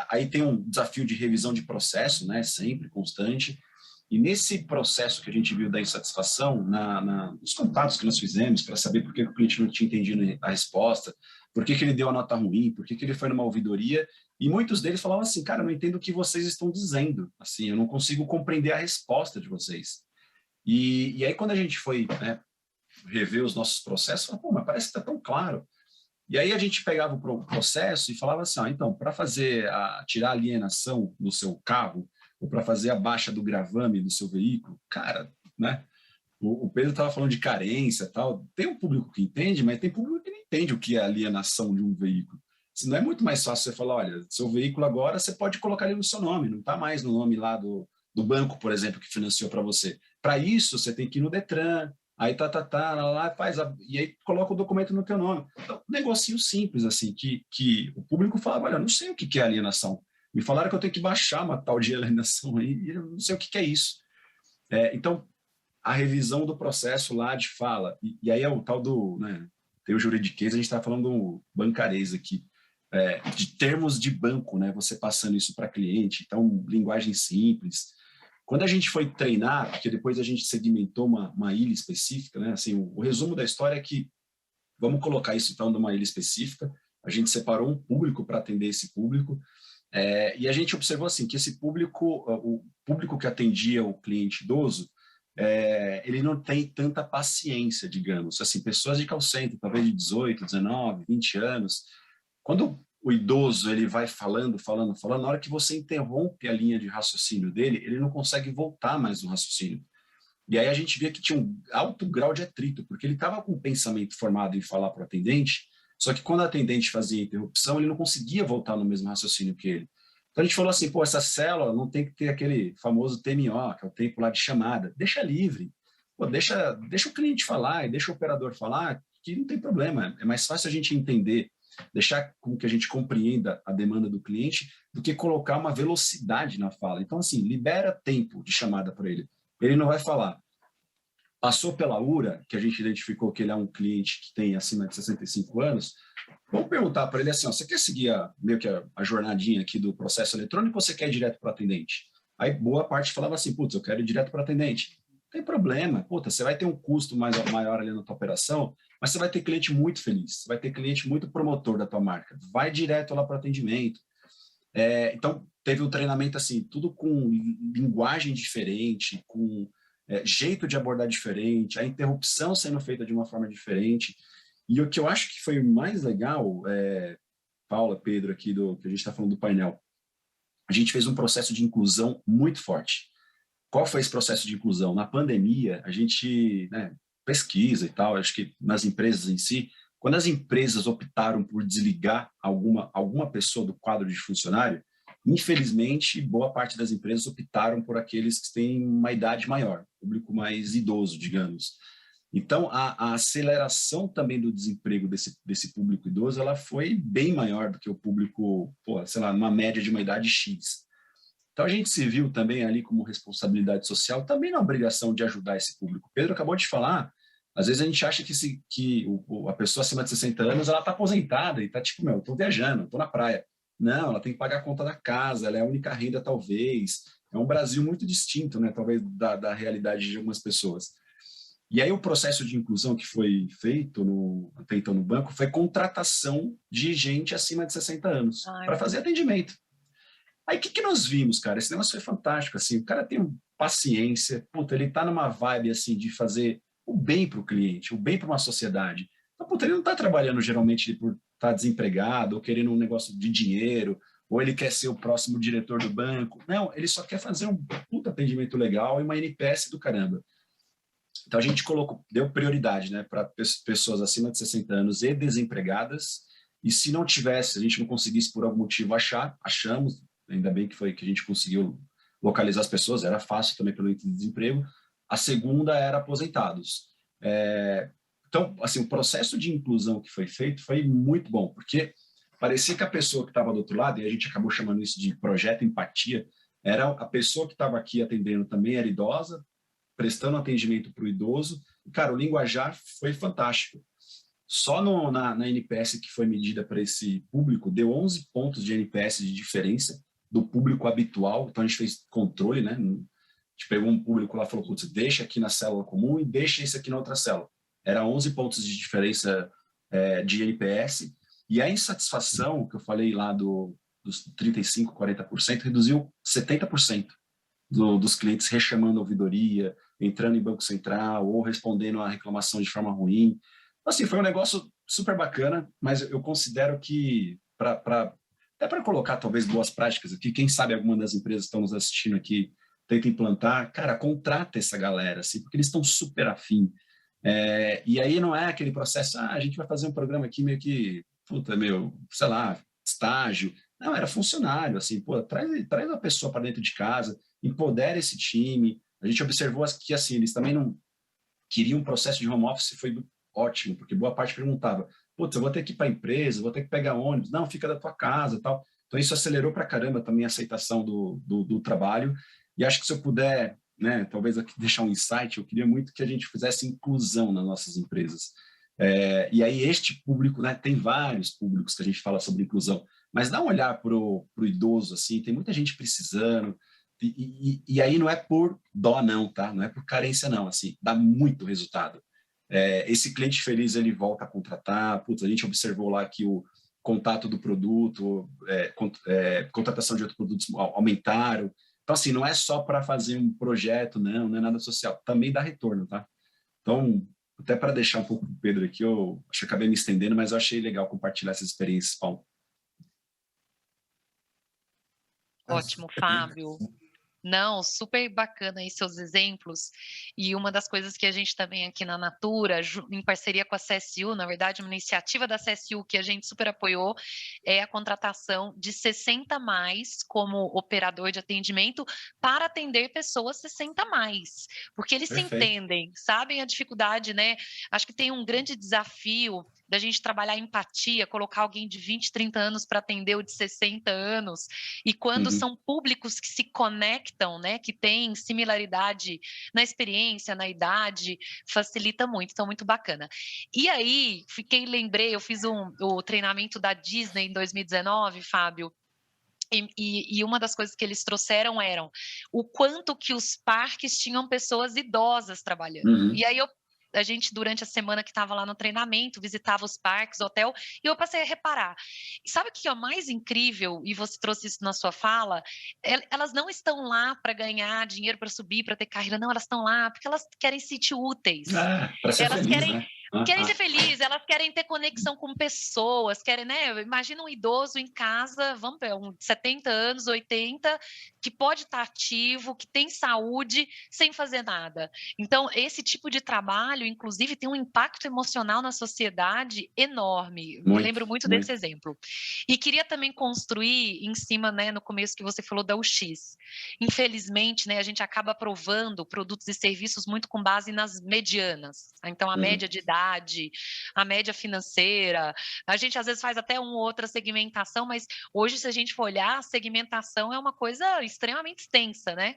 Aí tem um desafio de revisão de processo, né? Sempre constante. E nesse processo que a gente viu da insatisfação, nos contatos que nós fizemos para saber por que o cliente não tinha entendido a resposta, por que ele deu a nota ruim, por que ele foi numa ouvidoria, e muitos deles falavam assim, cara, eu não entendo o que vocês estão dizendo, assim, eu não consigo compreender a resposta de vocês. E aí quando a gente foi, né, rever os nossos processos, falava, pô, mas parece que está tão claro. E aí a gente pegava o processo e falava assim, então, para tirar a alienação do seu carro, ou para fazer a baixa do gravame do seu veículo, cara, né? O Pedro estava falando de carência e tal. Tem um público que entende, mas tem público que não entende o que é alienação de um veículo. Se não é muito mais fácil você falar, olha, seu veículo agora você pode colocar ele no seu nome, não está mais no nome lá do banco, por exemplo, que financiou para você. Para isso, você tem que ir no Detran, aí lá, e aí coloca o documento no teu nome. Então, um negocinho simples, assim, que o público fala, olha, eu não sei o que é alienação. Me falaram que eu tenho que baixar uma tal de alienação aí, e eu não sei o que é isso. Então, a revisão do processo lá de fala, e aí é o tal do, né, tem o juridiquês, a gente está falando do bancarês aqui, de termos de banco, né, você passando isso para cliente, então, linguagem simples. Quando a gente foi treinar, porque depois a gente segmentou uma ilha específica, né, assim, o resumo da história é que, vamos colocar isso então numa ilha específica, a gente separou um público para atender esse público, e a gente observou assim que esse público, o público que atendia o cliente idoso, ele não tem tanta paciência, digamos, assim, pessoas de call center, talvez de 18, 19, 20 anos, quando o idoso ele vai falando, na hora que você interrompe a linha de raciocínio dele, ele não consegue voltar mais no raciocínio. E aí a gente via que tinha um alto grau de atrito, porque ele estava com o pensamento formado em falar para o atendente, só que quando o atendente fazia interrupção, ele não conseguia voltar no mesmo raciocínio que ele. Então a gente falou assim, pô, essa célula não tem que ter aquele famoso TMO, que é o tempo lá de chamada, deixa livre, pô, deixa o cliente falar e deixa o operador falar, que não tem problema, é mais fácil a gente entender, deixar com que a gente compreenda a demanda do cliente, do que colocar uma velocidade na fala. Então assim, libera tempo de chamada para ele. Ele não vai falar. Passou pela URA, que a gente identificou que ele é um cliente que tem acima de 65 anos, vamos perguntar para ele assim, ó, você quer seguir meio que a jornadinha aqui do processo eletrônico ou você quer ir direto para o atendente? Aí boa parte falava assim, putz, eu quero ir direto para o atendente. Não tem problema, puta, você vai ter um custo maior ali na tua operação, mas você vai ter cliente muito feliz, você vai ter cliente muito promotor da tua marca, vai direto lá para o atendimento. Então, teve um treinamento assim, tudo com linguagem diferente, com jeito de abordar diferente, a interrupção sendo feita de uma forma diferente. E o que eu acho que foi mais legal, Paula, Pedro, aqui que a gente está falando do painel, a gente fez um processo de inclusão muito forte. Qual foi esse processo de inclusão? Na pandemia, a gente pesquisa e tal, acho que nas empresas em si, quando as empresas optaram por desligar alguma pessoa do quadro de funcionário, infelizmente, boa parte das empresas optaram por aqueles que têm uma idade maior, público mais idoso, digamos. Então, a aceleração também do desemprego desse público idoso, ela foi bem maior do que o público, sei lá, numa média de uma idade X. Então, a gente se viu também ali como responsabilidade social, também na obrigação de ajudar esse público. Pedro acabou de falar, às vezes a gente acha que a pessoa acima de 60 anos, ela está aposentada e está tipo, eu estou viajando, estou na praia. Não, ela tem que pagar a conta da casa, ela é a única renda, talvez. É um Brasil muito distinto, né, talvez, da realidade de algumas pessoas. E aí o processo de inclusão que foi feito até então no banco foi contratação de gente acima de 60 anos para fazer atendimento. Aí o que nós vimos, cara? Esse negócio foi fantástico, assim, o cara tem paciência, puta, ele tá numa vibe, assim, de fazer o bem para o cliente, o bem para uma sociedade. Então, puta, ele não tá trabalhando geralmente por estar desempregado ou querendo um negócio de dinheiro, ou ele quer ser o próximo diretor do banco. Não, ele só quer fazer um puta atendimento legal e uma NPS do caramba. Então, a gente deu prioridade, né, para pessoas acima de 60 anos e desempregadas, e se não tivesse, a gente não conseguisse por algum motivo achamos, ainda bem que a gente conseguiu localizar as pessoas, era fácil também pelo índice de desemprego. A segunda era aposentados. Então, assim, o processo de inclusão que foi feito foi muito bom, porque parecia que a pessoa que estava do outro lado, e a gente acabou chamando isso de projeto empatia, era a pessoa que estava aqui atendendo também era idosa, prestando atendimento para o idoso. E, cara, o linguajar foi fantástico. Só na NPS que foi medida para esse público, deu 11 pontos de NPS de diferença do público habitual. Então, a gente fez controle, né? A gente pegou um público lá e falou, putz, deixa aqui na célula comum e deixa esse aqui na outra célula. Era 11 pontos de diferença de NPS. E a insatisfação, que eu falei lá dos 35%, 40%, reduziu 70% dos clientes rechamando a ouvidoria, entrando em Banco Central ou respondendo a reclamação de forma ruim. Assim, foi um negócio super bacana, mas eu considero que, até para colocar talvez boas práticas aqui, quem sabe alguma das empresas que estão nos assistindo aqui tenta implantar, cara, contrata essa galera, assim, porque eles estão super afim. E aí não é aquele processo, a gente vai fazer um programa aqui meio que, sei lá, estágio. Não, era funcionário, assim, pô, traz a pessoa para dentro de casa, empodera esse time. A gente observou que, assim, eles também não queriam um processo de home office, foi ótimo, porque boa parte perguntava, putz, eu vou ter que ir para a empresa, vou ter que pegar ônibus, não, fica da tua casa, tal. Então isso acelerou para caramba também a aceitação do trabalho, e acho que se eu puder, né, talvez aqui deixar um insight, eu queria muito que a gente fizesse inclusão nas nossas empresas. E aí este público, né, tem vários públicos que a gente fala sobre inclusão, mas dá um olhar para o idoso, assim, tem muita gente precisando, e aí não é por dó não, tá? Não é por carência não, assim, dá muito resultado. Esse cliente feliz, ele volta a contratar, putz, a gente observou lá que o contato do produto, contratação de outros produtos aumentaram. Então, assim, não é só para fazer um projeto, não é nada social, também dá retorno, tá? Então, até para deixar um pouco o Pedro aqui, eu acho que acabei me estendendo, mas eu achei legal compartilhar essas experiências, Paulo. Ótimo, Fábio. Não, super bacana aí seus exemplos, e uma das coisas que a gente também aqui na Natura, em parceria com a CSU, na verdade uma iniciativa da CSU que a gente super apoiou, é a contratação de 60 mais como operador de atendimento para atender pessoas 60 mais, porque eles se entendem, sabem a dificuldade, né? Acho que tem um grande desafio da gente trabalhar a empatia, colocar alguém de 20, 30 anos para atender o de 60 anos, e quando são públicos que se conectam, né, que têm similaridade na experiência, na idade, facilita muito, então muito bacana. E aí, lembrei, eu fiz o treinamento da Disney em 2019, Fábio, e uma das coisas que eles trouxeram eram o quanto que os parques tinham pessoas idosas trabalhando. E aí a gente, durante a semana que estava lá no treinamento, visitava os parques, hotel, e eu passei a reparar. E sabe o que é o mais incrível, e você trouxe isso na sua fala? Elas não estão lá para ganhar dinheiro, para subir, para ter carreira, não, elas estão lá porque elas querem se sentir úteis. Para ser Elas feliz, querem, né? querem ser felizes, elas querem ter conexão com pessoas, querem, né? Imagina um idoso em casa, vamos ver, 70 anos, 80, que pode estar ativo, que tem saúde, sem fazer nada. Então, esse tipo de trabalho, inclusive, tem um impacto emocional na sociedade enorme. Me lembro muito desse exemplo. E queria também construir em cima, né, no começo que você falou da UX. Infelizmente, né, a gente acaba aprovando produtos e serviços muito com base nas medianas. Então, a média de idade, a média financeira, a gente às vezes faz até uma ou outra segmentação, mas hoje, se a gente for olhar, a segmentação é uma coisa extremamente extensa, né?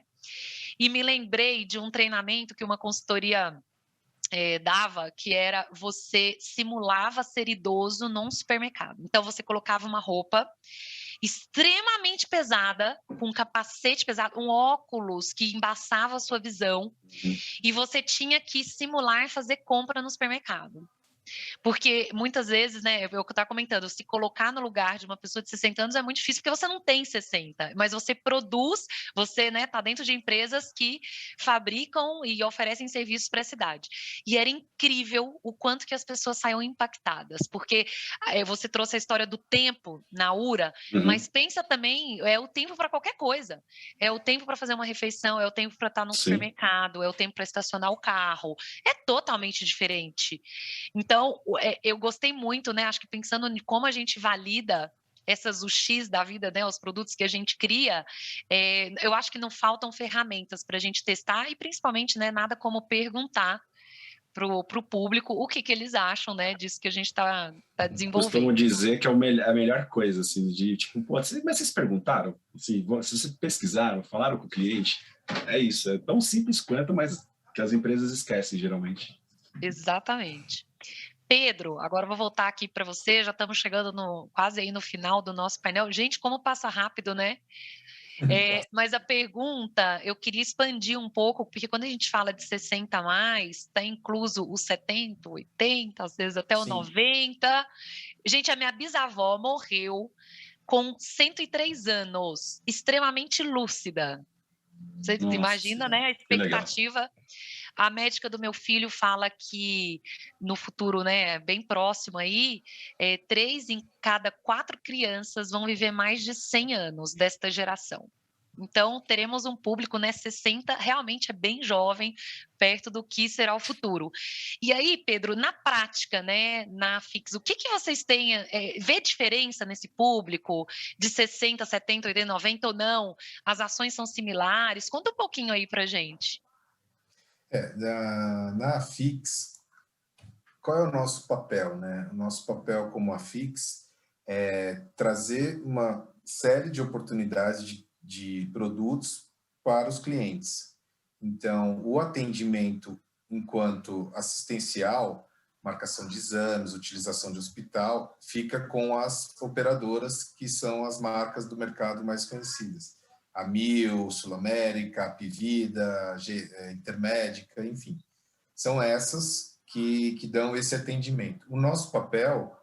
E me lembrei de um treinamento que uma consultoria dava, que era você simulava ser idoso num supermercado. Então, você colocava uma roupa extremamente pesada, com um capacete pesado, um óculos que embaçava a sua visão, e você tinha que simular fazer compra no supermercado. Porque muitas vezes, né, eu estava comentando, se colocar no lugar de uma pessoa de 60 anos é muito difícil, porque você não tem 60, mas você produz, você, né, tá dentro de empresas que fabricam e oferecem serviços para a cidade. E era incrível o quanto que as pessoas saíam impactadas, porque você trouxe a história do tempo na URA, mas pensa também, é o tempo para qualquer coisa. É o tempo para fazer uma refeição, é o tempo para estar no supermercado, é o tempo para estacionar o carro. É totalmente diferente. Então, eu gostei muito, né? Acho que pensando em como a gente valida essas UX da vida, né? Os produtos que a gente cria, eu acho que não faltam ferramentas para a gente testar e, principalmente, né? Nada como perguntar para o público o que eles acham, né? Disso que a gente está desenvolvendo. Costumo dizer que é a melhor coisa, assim, de tipo, pô, mas vocês perguntaram? Assim, se vocês pesquisaram, falaram com o cliente? É isso, é tão simples quanto, mas que as empresas esquecem, geralmente. Exatamente. Pedro, agora eu vou voltar aqui para você, já estamos chegando quase aí no final do nosso painel. Gente, como passa rápido, né? Mas a pergunta, eu queria expandir um pouco, porque quando a gente fala de 60 a mais, está incluso os 70, 80, às vezes até o 90. Gente, a minha bisavó morreu com 103 anos, extremamente lúcida. Você imagina, né? A expectativa. A médica do meu filho fala que no futuro, né, bem próximo aí, 3 em cada 4 crianças vão viver mais de 100 anos desta geração. Então, teremos um público, né, 60, realmente é bem jovem, perto do que será o futuro. E aí, Pedro, na prática, né, na Fix, o que vocês têm, vê diferença nesse público de 60, 70, 80, 90 ou não? As ações são similares? Conta um pouquinho aí pra gente. Na Fix, qual é o nosso papel, né? O nosso papel como a Fix é trazer uma série de oportunidades de produtos para os clientes. Então, o atendimento enquanto assistencial, marcação de exames, utilização de hospital, fica com as operadoras, que são as marcas do mercado mais conhecidas. A Mil, Sul América, Apivida, Intermédica, enfim. São essas que dão esse atendimento. O nosso papel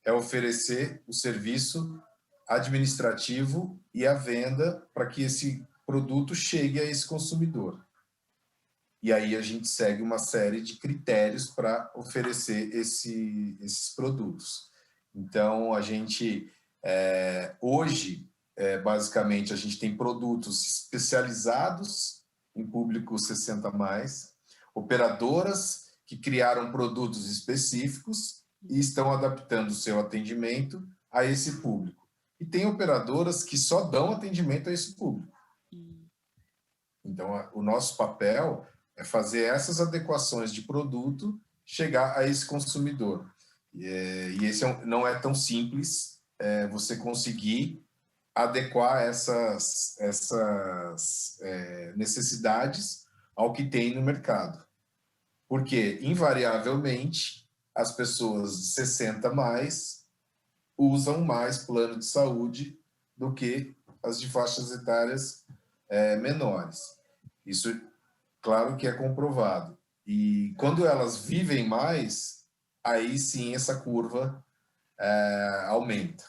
é oferecer o serviço administrativo e a venda para que esse produto chegue a esse consumidor. E aí a gente segue uma série de critérios para oferecer esses produtos. Então, a gente, hoje, basicamente, a gente tem produtos especializados em público 60 mais, operadoras que criaram produtos específicos e estão adaptando o seu atendimento a esse público. E tem operadoras que só dão atendimento a esse público. Então, o nosso papel é fazer essas adequações de produto chegar a esse consumidor. E esse não é tão simples, você conseguir adequar essas necessidades ao que tem no mercado. Porque, invariavelmente, as pessoas de 60 mais usam mais plano de saúde do que as de faixas etárias menores. Isso, claro que é comprovado. E quando elas vivem mais, aí sim essa curva aumenta.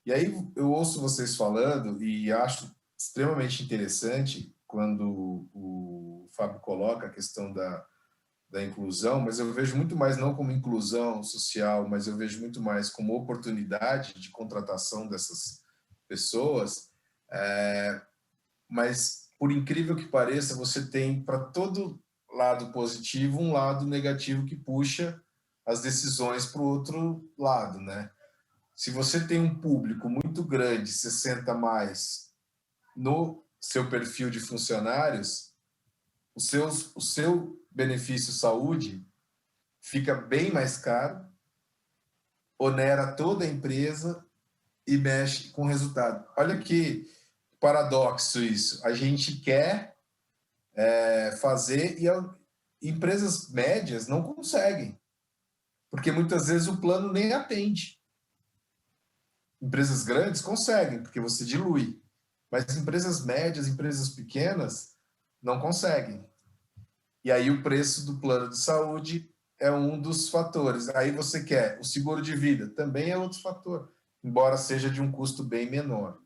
E aí eu ouço vocês falando e acho extremamente interessante quando o Fábio coloca a questão da inclusão, mas eu vejo muito mais não como inclusão social, mas eu vejo muito mais como oportunidade de contratação dessas pessoas. Mas, por incrível que pareça, você tem para todo lado positivo um lado negativo que puxa as decisões para o outro lado, né? Se você tem um público muito grande, 60 mais, no seu perfil de funcionários, o seu benefício saúde fica bem mais caro, onera toda a empresa e mexe com o resultado. Olha que paradoxo isso. A gente quer fazer e empresas médias não conseguem, porque muitas vezes o plano nem atende. Empresas grandes conseguem, porque você dilui. Mas empresas médias, empresas pequenas, não conseguem. E aí o preço do plano de saúde é um dos fatores. Aí você quer o seguro de vida, também é outro fator, embora seja de um custo bem menor.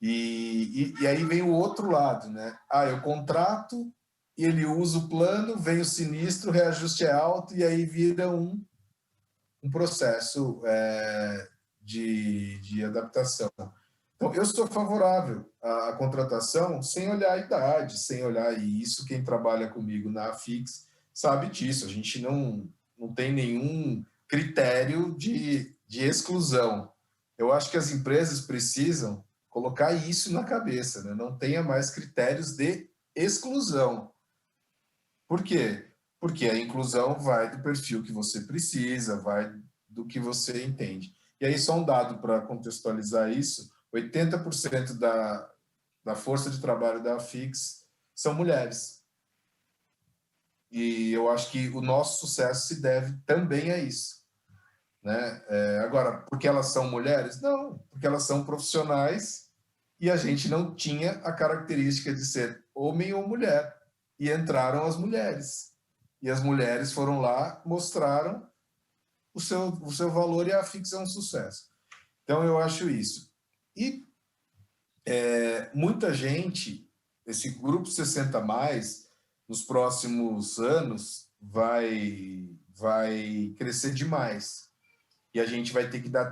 E aí vem o outro lado, né? Eu contrato, ele usa o plano, vem o sinistro, o reajuste é alto, e aí vira um processo de adaptação. Então, eu sou favorável à contratação sem olhar a idade, sem olhar, e isso quem trabalha comigo na Afix sabe disso, a gente não tem nenhum critério de exclusão. Eu acho que as empresas precisam colocar isso na cabeça, né? Não tenha mais critérios de exclusão. Por quê? Porque a inclusão vai do perfil que você precisa, vai do que você entende. E aí, só um dado para contextualizar isso, 80% da força de trabalho da Afix são mulheres. E eu acho que o nosso sucesso se deve também a isso. Né? Agora, porque elas são mulheres? Não, porque elas são profissionais e a gente não tinha a característica de ser homem ou mulher. E entraram as mulheres. E as mulheres foram lá, mostraram o seu valor, e a Afix é um sucesso. Então, eu acho isso. E muita gente, esse grupo 60+, nos próximos anos, vai crescer demais. E a gente vai ter que dar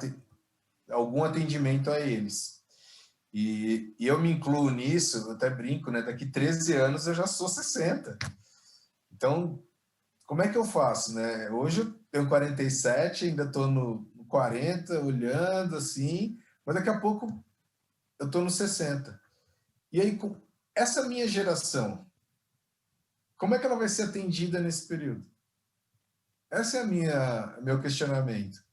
algum atendimento a eles. E eu me incluo nisso, eu até brinco, né? Daqui 13 anos eu já sou 60. Então, como é que eu faço, né? Hoje eu tenho 47, ainda estou no 40, olhando assim, mas daqui a pouco eu estou no 60. E aí, essa minha geração, como é que ela vai ser atendida nesse período? Esse é meu questionamento.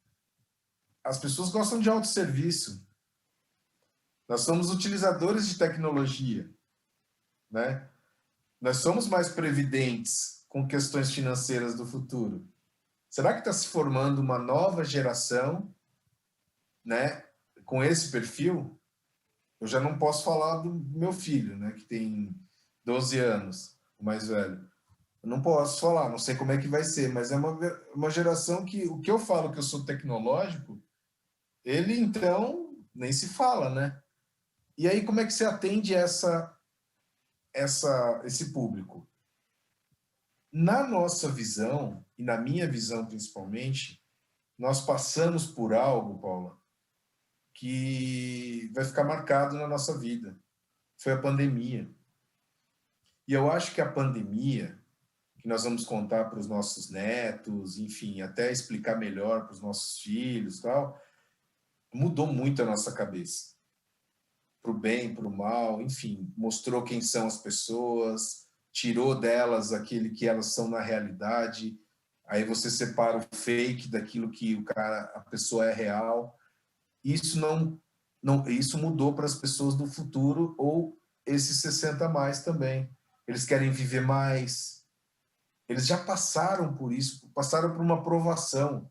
As pessoas gostam de autosserviço. Nós somos utilizadores de tecnologia, né? Nós somos mais previdentes com questões financeiras do futuro. Será que está se formando uma nova geração, né, com esse perfil? Eu já não posso falar do meu filho, né, que tem 12 anos, o mais velho. Eu não posso falar, não sei como é que vai ser, mas é uma geração que o que eu falo que eu sou tecnológico, ele então nem se fala, né? E aí como é que você atende esse público? Na nossa visão, e na minha visão principalmente, nós passamos por algo, Paula, que vai ficar marcado na nossa vida. Foi a pandemia. E eu acho que a pandemia, que nós vamos contar para os nossos netos, enfim, até explicar melhor para os nossos filhos, tal, mudou muito a nossa cabeça. Para o bem, para o mal, enfim, mostrou quem são as pessoas, tirou delas aquele que elas são na realidade. Aí você separa o fake daquilo que a pessoa é real. Isso isso mudou para as pessoas do futuro, ou esses 60+ também. Eles querem viver mais. Eles já passaram por isso, passaram por uma provação.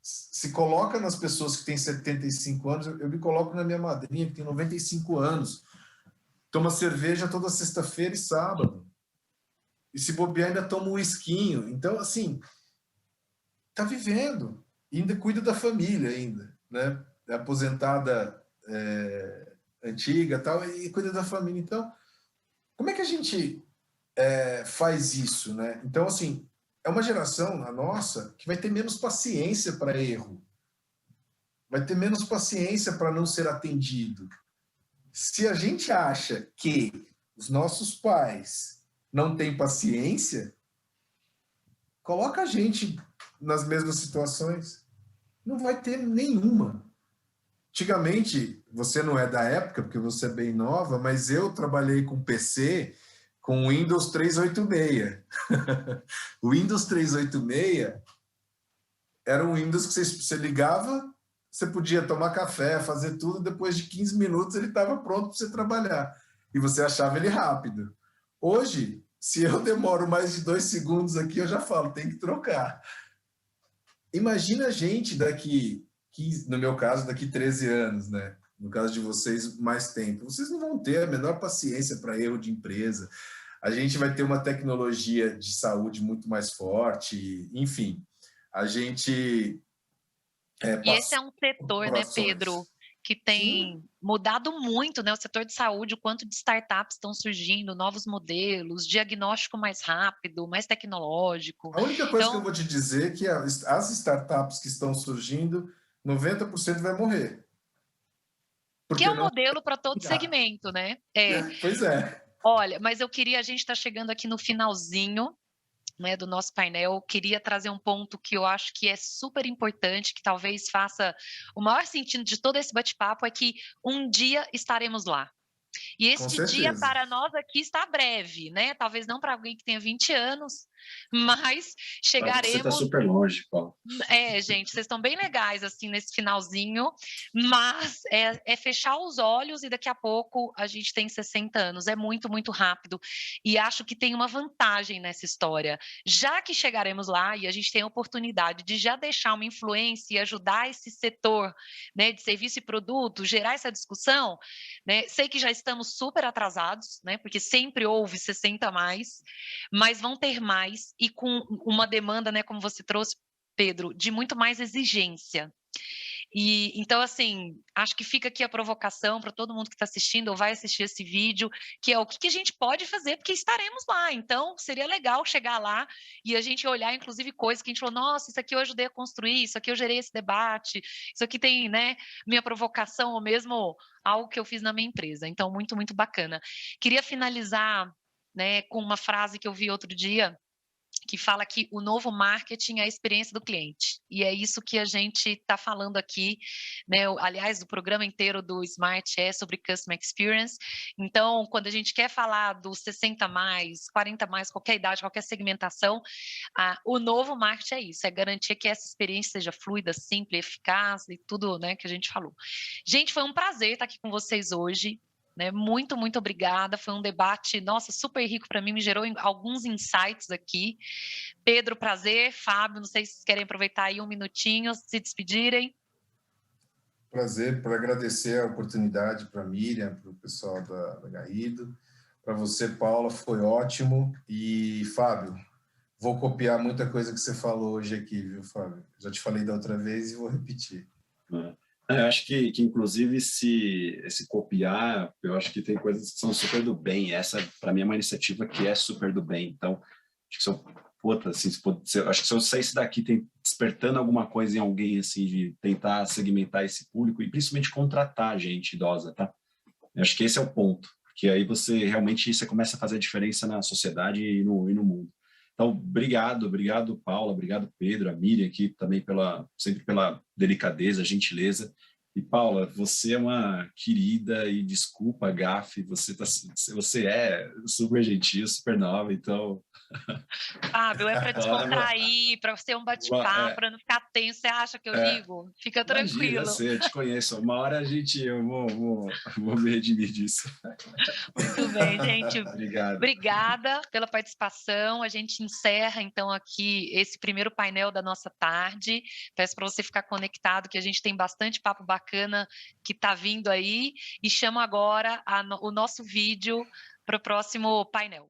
Se coloca nas pessoas que têm 75 anos, eu me coloco na minha madrinha, que tem 95 anos, toma cerveja toda sexta-feira e sábado, e se bobear ainda toma um esquinho. Então, assim, tá vivendo, e ainda cuida da família ainda, né? É aposentada antiga tal, e cuida da família. Então, como é que a gente faz isso, né? Então, assim, é uma geração, a nossa, que vai ter menos paciência para erro. Vai ter menos paciência para não ser atendido. Se a gente acha que os nossos pais não têm paciência, coloca a gente nas mesmas situações. Não vai ter nenhuma. Antigamente, você não é da época, porque você é bem nova, mas eu trabalhei com PC com o Windows 386. O Windows 386 era um Windows que você ligava, você podia tomar café, fazer tudo, depois de 15 minutos ele estava pronto para você trabalhar. E você achava ele rápido. Hoje, se eu demoro mais de 2 segundos aqui, eu já falo, tem que trocar. Imagina a gente daqui 15, no meu caso, daqui 13 anos, né? No caso de vocês, mais tempo. Vocês não vão ter a menor paciência para erro de empresa. A gente vai ter uma tecnologia de saúde muito mais forte, enfim. A gente E esse é um setor, né, Pedro, que tem Sim. mudado muito, né? O setor de saúde, o quanto de startups estão surgindo, novos modelos, diagnóstico mais rápido, mais tecnológico. A única coisa que eu Então, vou te dizer é que as startups que estão surgindo, 90% vai morrer. que é Porque um não. modelo para todo segmento, né? Pois é. Olha, mas a gente está chegando aqui no finalzinho, né, do nosso painel. Queria trazer um ponto que eu acho que é super importante, que talvez faça o maior sentido de todo esse bate-papo, é que um dia estaremos lá. E Com este dia certeza. para nós aqui está breve, né? Talvez não para alguém que tenha 20 anos, mas Você está chegaremos. super longe, Paulo. Gente, vocês estão bem legais, assim, nesse finalzinho, mas é fechar os olhos e daqui a pouco a gente tem 60 anos, é muito, muito rápido, e acho que tem uma vantagem nessa história, já que chegaremos lá e a gente tem a oportunidade de já deixar uma influência e ajudar esse setor, né, de serviço e produto, gerar essa discussão, né, sei que já estamos super atrasados, né, porque sempre houve 60 a mais, mas vão ter mais, e com uma demanda, né, como você trouxe, Pedro, de muito mais exigência. E então, assim, acho que fica aqui a provocação para todo mundo que está assistindo ou vai assistir esse vídeo, que é o que a gente pode fazer, porque estaremos lá. Então, seria legal chegar lá e a gente olhar, inclusive, coisas que a gente falou, nossa, isso aqui eu ajudei a construir, isso aqui eu gerei esse debate, isso aqui tem, né, minha provocação, ou mesmo algo que eu fiz na minha empresa. Então, muito, muito bacana. Queria finalizar, né, com uma frase que eu vi outro dia, que fala que o novo marketing é a experiência do cliente. E é isso que a gente está falando aqui, né? Aliás, o programa inteiro do Smart é sobre Customer Experience. Então, quando a gente quer falar dos 60 mais, 40 mais, qualquer idade, qualquer segmentação, o novo marketing é isso, é garantir que essa experiência seja fluida, simples, eficaz e tudo, né, que a gente falou. Gente, foi um prazer estar aqui com vocês hoje. Né, muito, muito obrigada. Foi um debate, nossa, super rico para mim, me gerou alguns insights aqui. Pedro, prazer. Fábio, não sei se vocês querem aproveitar aí um minutinho, se despedirem. Prazer, para agradecer a oportunidade para a Miriam, para o pessoal da Garrido. Para você, Paula, foi ótimo. E, Fábio, vou copiar muita coisa que você falou hoje aqui, viu, Fábio? Já te falei da outra vez e vou repetir. Eu acho que inclusive, esse copiar, eu acho que tem coisas que são super do bem. Essa, para mim, é uma iniciativa que é super do bem. Então, acho que são, assim, acho que se eu saísse daqui despertando alguma coisa em alguém, assim, de tentar segmentar esse público e principalmente contratar gente idosa, tá? Eu acho que esse é o ponto, porque aí você começa a fazer a diferença na sociedade e no mundo. Então, obrigado, Paula, obrigado, Pedro, a Miriam aqui também sempre pela delicadeza, gentileza. E, Paula, você é uma querida e desculpa, gafe, você é super gentil, super nova, então... Fábio, é para descontrair, para ser um bate-papo, para não ficar tenso. Você acha que eu ligo? Fica tranquilo. Imagina, eu te conheço. Uma hora eu vou me redimir disso. Muito bem, gente. Obrigado. Obrigada pela participação. A gente encerra, então, aqui esse primeiro painel da nossa tarde. Peço para você ficar conectado, que a gente tem bastante papo bacana que está vindo aí. E chamo agora o nosso vídeo para o próximo painel.